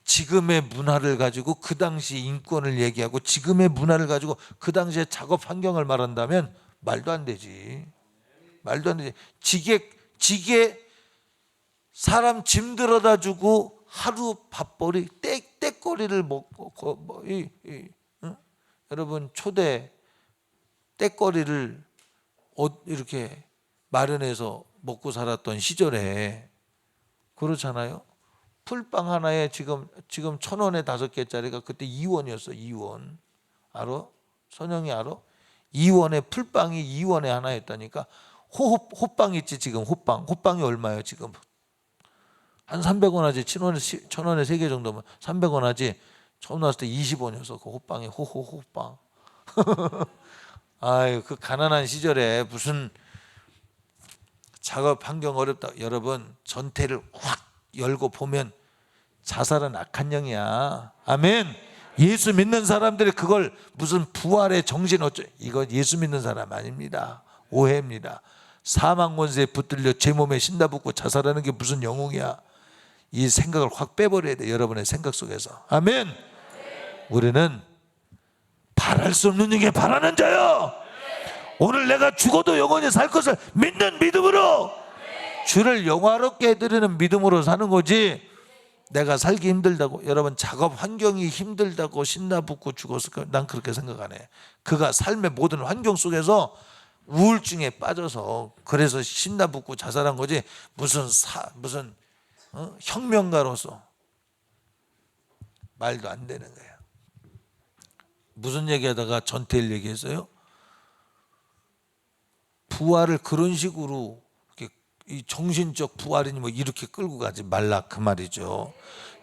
지금의 문화를 가지고 그 당시 인권을 얘기하고 지금의 문화를 가지고 그 당시의 작업 환경을 말한다면 말도 안 되지. 말도 안 되지. 지게 사람 짐 들어다 주고 하루 밥벌이 떼거리를 먹고 여러분 초대 떼거리를 이렇게 마련해서 먹고 살았던 시절에 그렇잖아요. 풀빵 하나에 지금 1,000원에 5개짜리가 그때 2원이었어. 2원. 알아? 선영이 알아? 2원에 풀빵이 2원에 하나였다니까. 호빵 있지 지금 호빵이 얼마예요 지금? 한 300원 하지. 1,000원에 3개 정도면 300원 하지. 처음 나왔을 때 20원이었어. 그 호빵이 호빵. 아유, 그 가난한 시절에 무슨 작업 환경 어렵다. 여러분 전태를 확 열고 보면 자살은 악한 영이야. 아멘. 예수 믿는 사람들이 그걸 무슨 부활의 정신 어쩌, 이거 예수 믿는 사람 아닙니다. 오해입니다. 사망 권세에 붙들려 제 몸에 신다붙고 자살하는 게 무슨 영웅이야. 이 생각을 확 빼버려야 돼. 여러분의 생각 속에서. 아멘. 우리는 바랄 수 없는 중에 바라는 자요. 오늘 내가 죽어도 영원히 살 것을 믿는 믿음으로 주를 영화롭게 해드리는 믿음으로 사는 거지. 내가 살기 힘들다고, 여러분 작업 환경이 힘들다고 신나붙고 죽었을까? 난 그렇게 생각 안 해. 그가 삶의 모든 환경 속에서 우울증에 빠져서 그래서 신나붙고 자살한 거지. 무슨 혁명가로서 말도 안 되는 거야. 무슨 얘기하다가 전태일 얘기했어요? 부활을 그런 식으로 이 정신적 부활이니 뭐 이렇게 끌고 가지 말라 그 말이죠.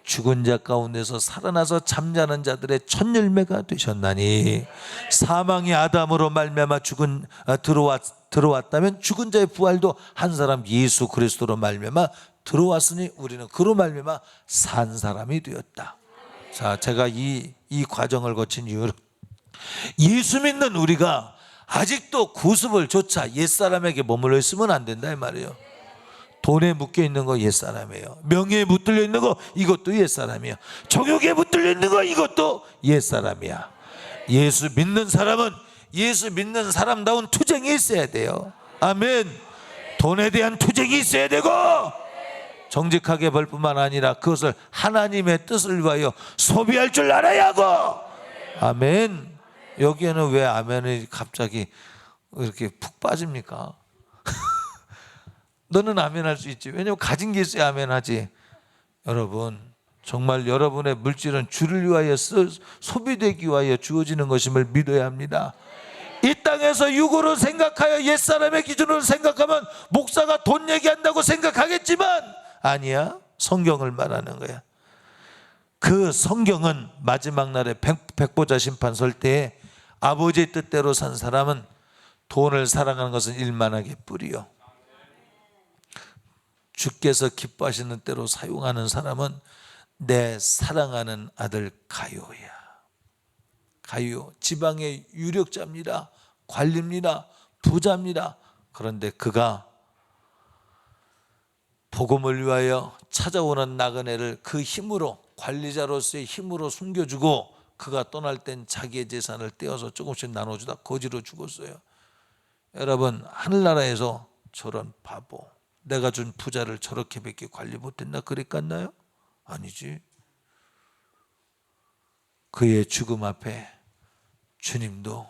죽은 자 가운데서 살아나서 잠자는 자들의 첫 열매가 되셨나니 사망이 아담으로 말미암아 들어왔다면 죽은 자의 부활도 한 사람 예수 그리스도로 말미암아 들어왔으니 우리는 그로 말미암아 산 사람이 되었다. 자, 제가 이 과정을 거친 이유는 예수 믿는 우리가 아직도 구습을 조차 옛사람에게 머물러 있으면 안 된다 이 말이에요. 돈에 묶여 있는 거 옛사람이에요. 명예에 붙들려 있는 거 이것도 옛사람이야. 정욕에 붙들려 있는 거 이것도 옛사람이야. 예수 믿는 사람은 예수 믿는 사람다운 투쟁이 있어야 돼요. 아멘. 돈에 대한 투쟁이 있어야 되고 정직하게 벌 뿐만 아니라 그것을 하나님의 뜻을 위하여 소비할 줄 알아야 하고. 아멘. 여기에는 왜 아멘이 갑자기 이렇게 푹 빠집니까? 너는 아멘 할 수 있지. 왜냐하면 가진 게 있어야 아멘 하지. 여러분 정말 여러분의 물질은 주를 위하여 소비되기 위하여 주어지는 것임을 믿어야 합니다. 이 땅에서 육으로 생각하여 옛사람의 기준으로 생각하면 목사가 돈 얘기한다고 생각하겠지만 아니야. 성경을 말하는 거야. 그 성경은 마지막 날에 백보자 심판 설 때에 아버지의 뜻대로 산 사람은 돈을 사랑하는 것은 일만하게 뿌리요, 주께서 기뻐하시는 대로 사용하는 사람은 내 사랑하는 아들 가요야. 가요. 지방의 유력자입니다. 관리입니다. 부자입니다. 그런데 그가 복음을 위하여 찾아오는 나그네를 그 힘으로, 관리자로서의 힘으로 숨겨주고, 그가 떠날 땐 자기의 재산을 떼어서 조금씩 나눠주다 거지로 죽었어요. 여러분, 하늘나라에서 저런 바보, 내가 준 부자를 저렇게 밖에 관리 못했나 그랬겠나요? 아니지. 그의 죽음 앞에 주님도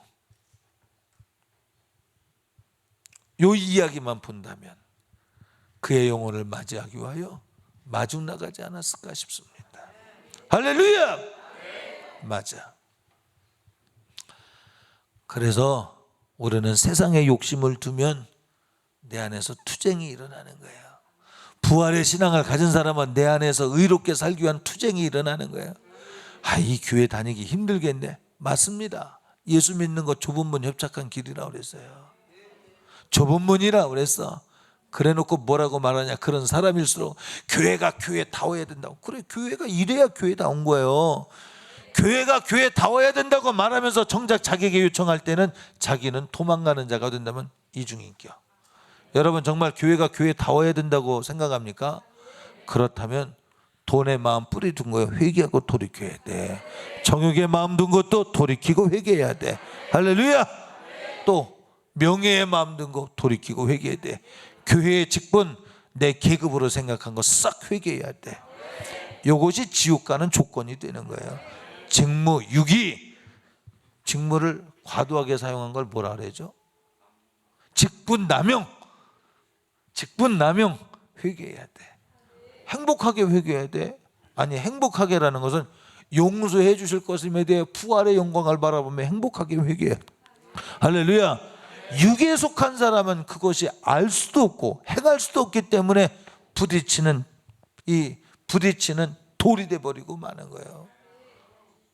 요 이야기만 본다면 그의 영혼을 맞이하기 위하여 마중 나가지 않았을까 싶습니다. 할렐루야! 맞아. 그래서 우리는 세상에 욕심을 두면 내 안에서 투쟁이 일어나는 거예요. 부활의 신앙을 가진 사람은 내 안에서 의롭게 살기 위한 투쟁이 일어나는 거예요. 이 교회 다니기 힘들겠네. 맞습니다. 예수 믿는 거 좁은 문 협착한 길이라고 그랬어요. 좁은 문이라고 그랬어. 그래 놓고 뭐라고 말하냐. 그런 사람일수록 교회가 교회다워야 된다고. 그래, 교회가 이래야 교회다운 거예요. 교회가 교회다워야 된다고 말하면서 정작 자기에게 요청할 때는 자기는 도망가는 자가 된다면 이중인격. 여러분, 정말 교회가 교회다워야 된다고 생각합니까? 그렇다면 돈의 마음 뿌리 둔 거예요. 회개하고 돌이켜야 돼. 정욕의 마음 둔 것도 돌이키고 회개해야 돼. 할렐루야. 또 명예의 마음 둔 거 돌이키고 회개해야 돼. 교회의 직분 내 계급으로 생각한 거 싹 회개해야 돼. 이것이 지옥 가는 조건이 되는 거예요. 직무, 유기. 직무를 과도하게 사용한 걸 뭐라 그러죠? 직분 남용. 직분 남용. 회개해야 돼. 행복하게 회개해야 돼. 아니, 행복하게라는 것은 용서해 주실 것임에 대해 부활의 영광을 바라보며 행복하게 회개해야 돼. 할렐루야. 육에 속한 사람은 그것이 알 수도 없고 행할 수도 없기 때문에 부딪히는 돌이 돼버리고 마는 거예요.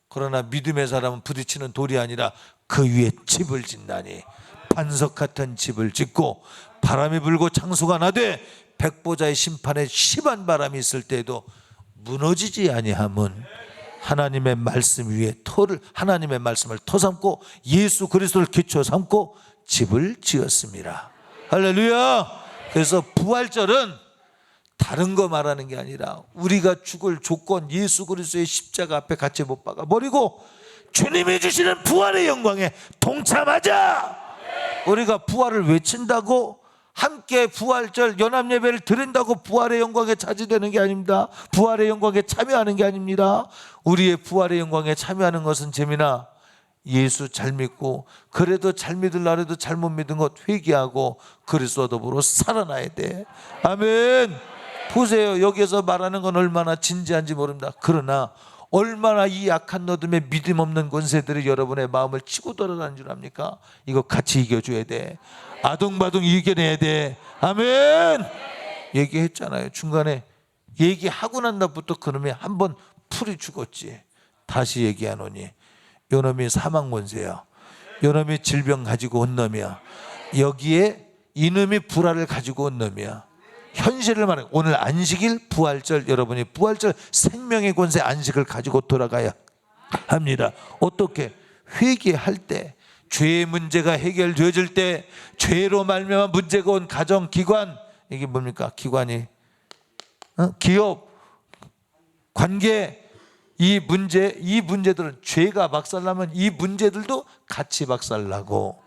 그러나 믿음의 사람은 부딪히는 돌이 아니라 그 위에 집을 짓나니 반석 같은 집을 짓고 바람이 불고 창수가 나되 백보자의 심판에 심한 바람이 있을 때에도 무너지지 아니함은 하나님의 말씀 위에 하나님의 말씀을 터 삼고 예수 그리스도를 기초 삼고 집을 지었습니다. 할렐루야. 그래서 부활절은 다른 거 말하는 게 아니라 우리가 죽을 조건 예수 그리스도의 십자가 앞에 같이 못 박아 버리고 주님이 주시는 부활의 영광에 동참하자. 우리가 부활을 외친다고 함께 부활절 연합예배를 드린다고 부활의 영광에 차지되는 게 아닙니다. 부활의 영광에 참여하는 게 아닙니다. 우리의 부활의 영광에 참여하는 것은 재미나 예수 잘 믿고 그래도 잘 믿을 날에도 잘못 믿은 것 회개하고 그리스도와 더불어 살아나야 돼. 아멘. 보세요. 여기에서 말하는 건 얼마나 진지한지 모릅니다. 그러나 얼마나 이 악한 너둠의 믿음 없는 권세들이 여러분의 마음을 치고 돌아가는 줄 압니까? 이거 같이 이겨줘야 돼. 아둥바둥 이겨내야 돼. 아멘. 얘기했잖아요. 중간에 얘기하고 난 다음부터 그놈이 한번 풀이 죽었지. 다시 얘기하노니 요놈이 사망 권세야. 요놈이 질병 가지고 온 놈이야. 여기에 이놈이 불화를 가지고 온 놈이야. 현실을 말해. 오늘 안식일 부활절, 여러분이 부활절 생명의 권세 안식을 가지고 돌아가야 합니다. 어떻게? 회개할 때, 죄의 문제가 해결되어질 때, 죄로 말미암아 문제가 온 가정, 기관, 이게 뭡니까? 기관이 기업, 관계, 이 문제들은 죄가 박살나면 이 문제들도 같이 박살나고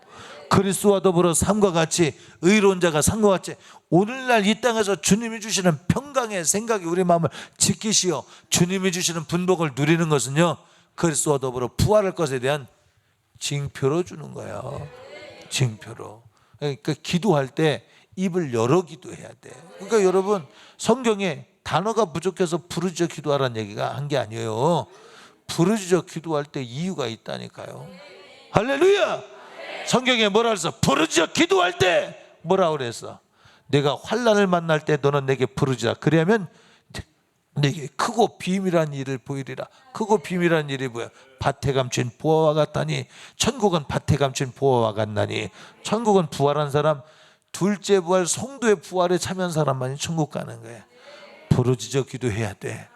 그리스도와 더불어 삶과 같이 의로운 자가 삶과 같이 오늘날 이 땅에서 주님이 주시는 평강의 생각이 우리 마음을 지키시어 주님이 주시는 분복을 누리는 것은요 그리스도와 더불어 부활할 것에 대한 징표로 주는 거예요. 징표로. 그러니까 기도할 때 입을 열어 기도해야 돼. 그러니까 여러분 성경에 단어가 부족해서 부르짖어 기도하라는 얘기가 한 게 아니에요. 부르짖어 기도할 때 이유가 있다니까요. 할렐루야. 성경에 뭐라 그랬어? 부르짖어 기도할 때 뭐라 그랬어? 내가 환난을 만날 때 너는 내게 부르짖어. 그러면 내게 크고 비밀한 일을 보이리라. 크고 비밀한 일이 뭐야? 밭에 감춘 보화와 같다니 천국은 밭에 감춘 보화와 같나니. 천국은 부활한 사람, 둘째 부활 성도의 부활에 참여한 사람만이 천국 가는 거야. 부르짖어 기도해야 돼.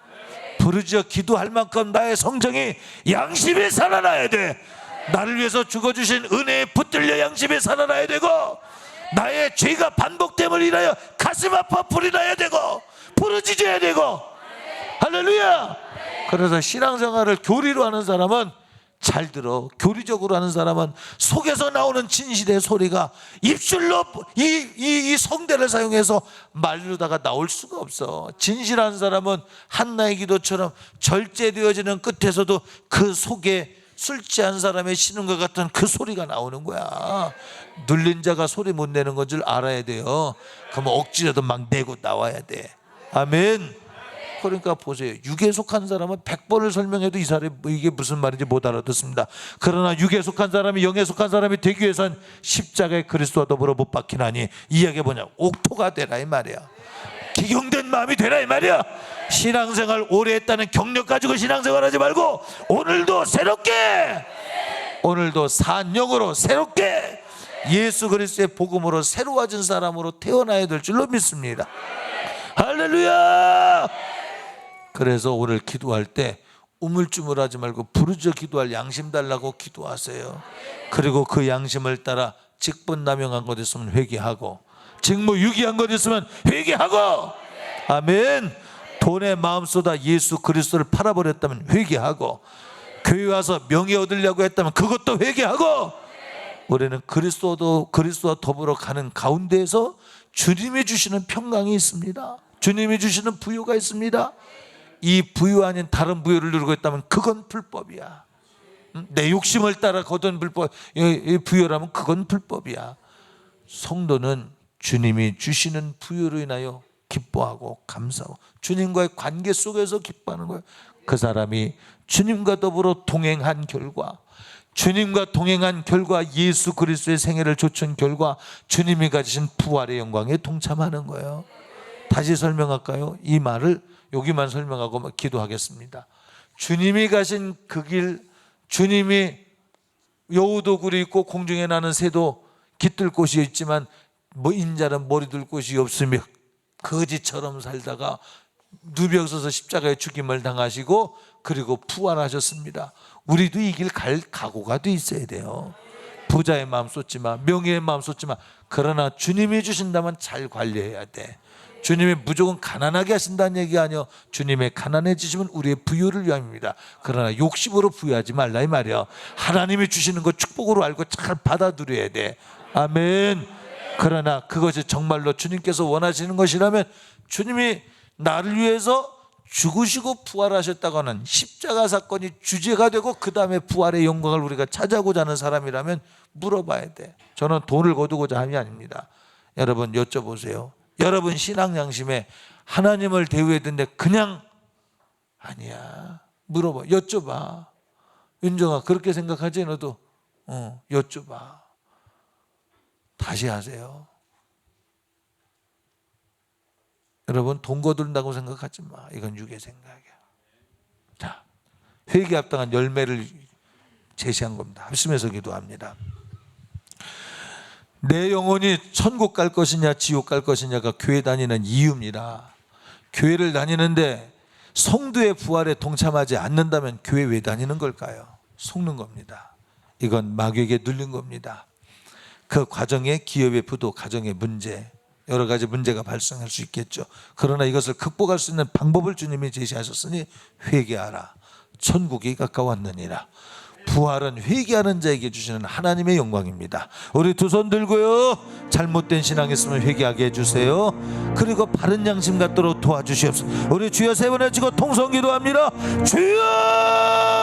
부르짖어 기도할 만큼 나의 성정이 양심이 살아나야 돼. 나를 위해서 죽어주신 은혜에 붙들려 양심이 살아나야 되고, 나의 죄가 반복됨을 인하여 가슴 아파 불이 나야 되고, 부르짖어야 되고. 할렐루야. 그래서 신앙생활을 교리로 하는 사람은 잘 들어. 교리적으로 하는 사람은 속에서 나오는 진실의 소리가 입술로 이 성대를 사용해서 말르다가 나올 수가 없어. 진실한 사람은 한나의 기도처럼 절제되어지는 끝에서도 그 속에 술 취한 사람의 신음과 같은 그 소리가 나오는 거야. 눌린 자가 소리 못 내는 건 줄 알아야 돼요. 그러면 억지로도 막 내고 나와야 돼. 아멘. 그러니까 보세요. 육에 속한 사람은 100번을 설명해도 이 사람이 이게 무슨 말인지 못 알아듣습니다. 그러나 육에 속한 사람이 영에 속한 사람이 되기 위해선 십자가에 그리스도와 더불어 못 박히나니, 이야기가 뭐냐? 옥토가 되라 이 말이야. 기경된 마음이 되라 이 말이야. 신앙생활 오래 했다는 경력 가지고 신앙생활하지 말고 오늘도 새롭게, 오늘도 산영으로 새롭게 예수 그리스도의 복음으로 새로워진 사람으로 태어나야 될 줄로 믿습니다. 할렐루야. 그래서 오늘 기도할 때 우물쭈물하지 말고 부르짖어 기도할 양심 달라고 기도하세요. 그리고 그 양심을 따라 직분남용한 것 있으면 회개하고, 직무유기한 것 있으면 회개하고, 아멘. 돈에 마음 쏟아 예수 그리스도를 팔아버렸다면 회개하고, 교회 와서 명예 얻으려고 했다면 그것도 회개하고, 우리는 그리스도와 더불어 가는 가운데에서 주님이 주시는 평강이 있습니다. 주님이 주시는 부요가 있습니다. 이 부요 아닌 다른 부요를 누리고 있다면 그건 불법이야. 내 욕심을 따라 거둔 불법, 이 부요라면 그건 불법이야. 성도는 주님이 주시는 부요로 인하여 기뻐하고 감사하고 주님과의 관계 속에서 기뻐하는 거예요. 그 사람이 주님과 더불어 동행한 결과, 주님과 동행한 결과 예수 그리스도의 생애를 좇은 결과 주님이 가지신 부활의 영광에 동참하는 거예요. 다시 설명할까요? 이 말을 여기만 설명하고 기도하겠습니다. 주님이 가신 그 길, 주님이 여우도 굴이 있고 공중에 나는 새도 깃들 곳이 있지만 인자는 머리 둘 곳이 없으며 거지처럼 살다가 누벼 서서 십자가에 죽임을 당하시고 그리고 부활하셨습니다. 우리도 이 길 갈 각오가 돼 있어야 돼요. 부자의 마음 쏟지 마, 명예의 마음 쏟지 마. 그러나 주님이 주신다면 잘 관리해야 돼. 주님이 무조건 가난하게 하신다는 얘기가 아니요, 주님의 가난해지시면 우리의 부유를 위함입니다. 그러나 욕심으로 부유하지 말라 이 말이야. 하나님이 주시는 거 축복으로 알고 잘 받아들여야 돼. 아멘. 그러나 그것이 정말로 주님께서 원하시는 것이라면, 주님이 나를 위해서 죽으시고 부활하셨다고 하는 십자가 사건이 주제가 되고 그 다음에 부활의 영광을 우리가 찾아고자 하는 사람이라면 물어봐야 돼. 저는 돈을 거두고자 함이 아닙니다. 여러분 여쭤보세요. 여러분 신앙 양심에 하나님을 대우해야 되는데 그냥 아니야. 물어봐. 여쭤봐. 윤정아 그렇게 생각하지? 너도 여쭤봐. 다시 하세요. 여러분 돈 거둔다고 생각하지 마. 이건 육의 생각이야. 자, 회개에 합당한 열매를 제시한 겁니다. 합심해서 기도합니다. 내 영혼이 천국 갈 것이냐 지옥 갈 것이냐가 교회 다니는 이유입니다. 교회를 다니는데 성도의 부활에 동참하지 않는다면 교회 왜 다니는 걸까요? 속는 겁니다. 이건 마귀에게 눌린 겁니다. 그 과정에 기업의 부도, 가정의 문제, 여러 가지 문제가 발생할 수 있겠죠. 그러나 이것을 극복할 수 있는 방법을 주님이 제시하셨으니 회개하라. 천국이 가까웠느니라. 부활은 회개하는 자에게 주시는 하나님의 영광입니다. 우리 두 손 들고요, 잘못된 신앙 있으면 회개하게 해주세요. 그리고 바른 양심 갖도록 도와주시옵소서. 우리 주여 세 번 외치고 통성 기도합니다. 주여!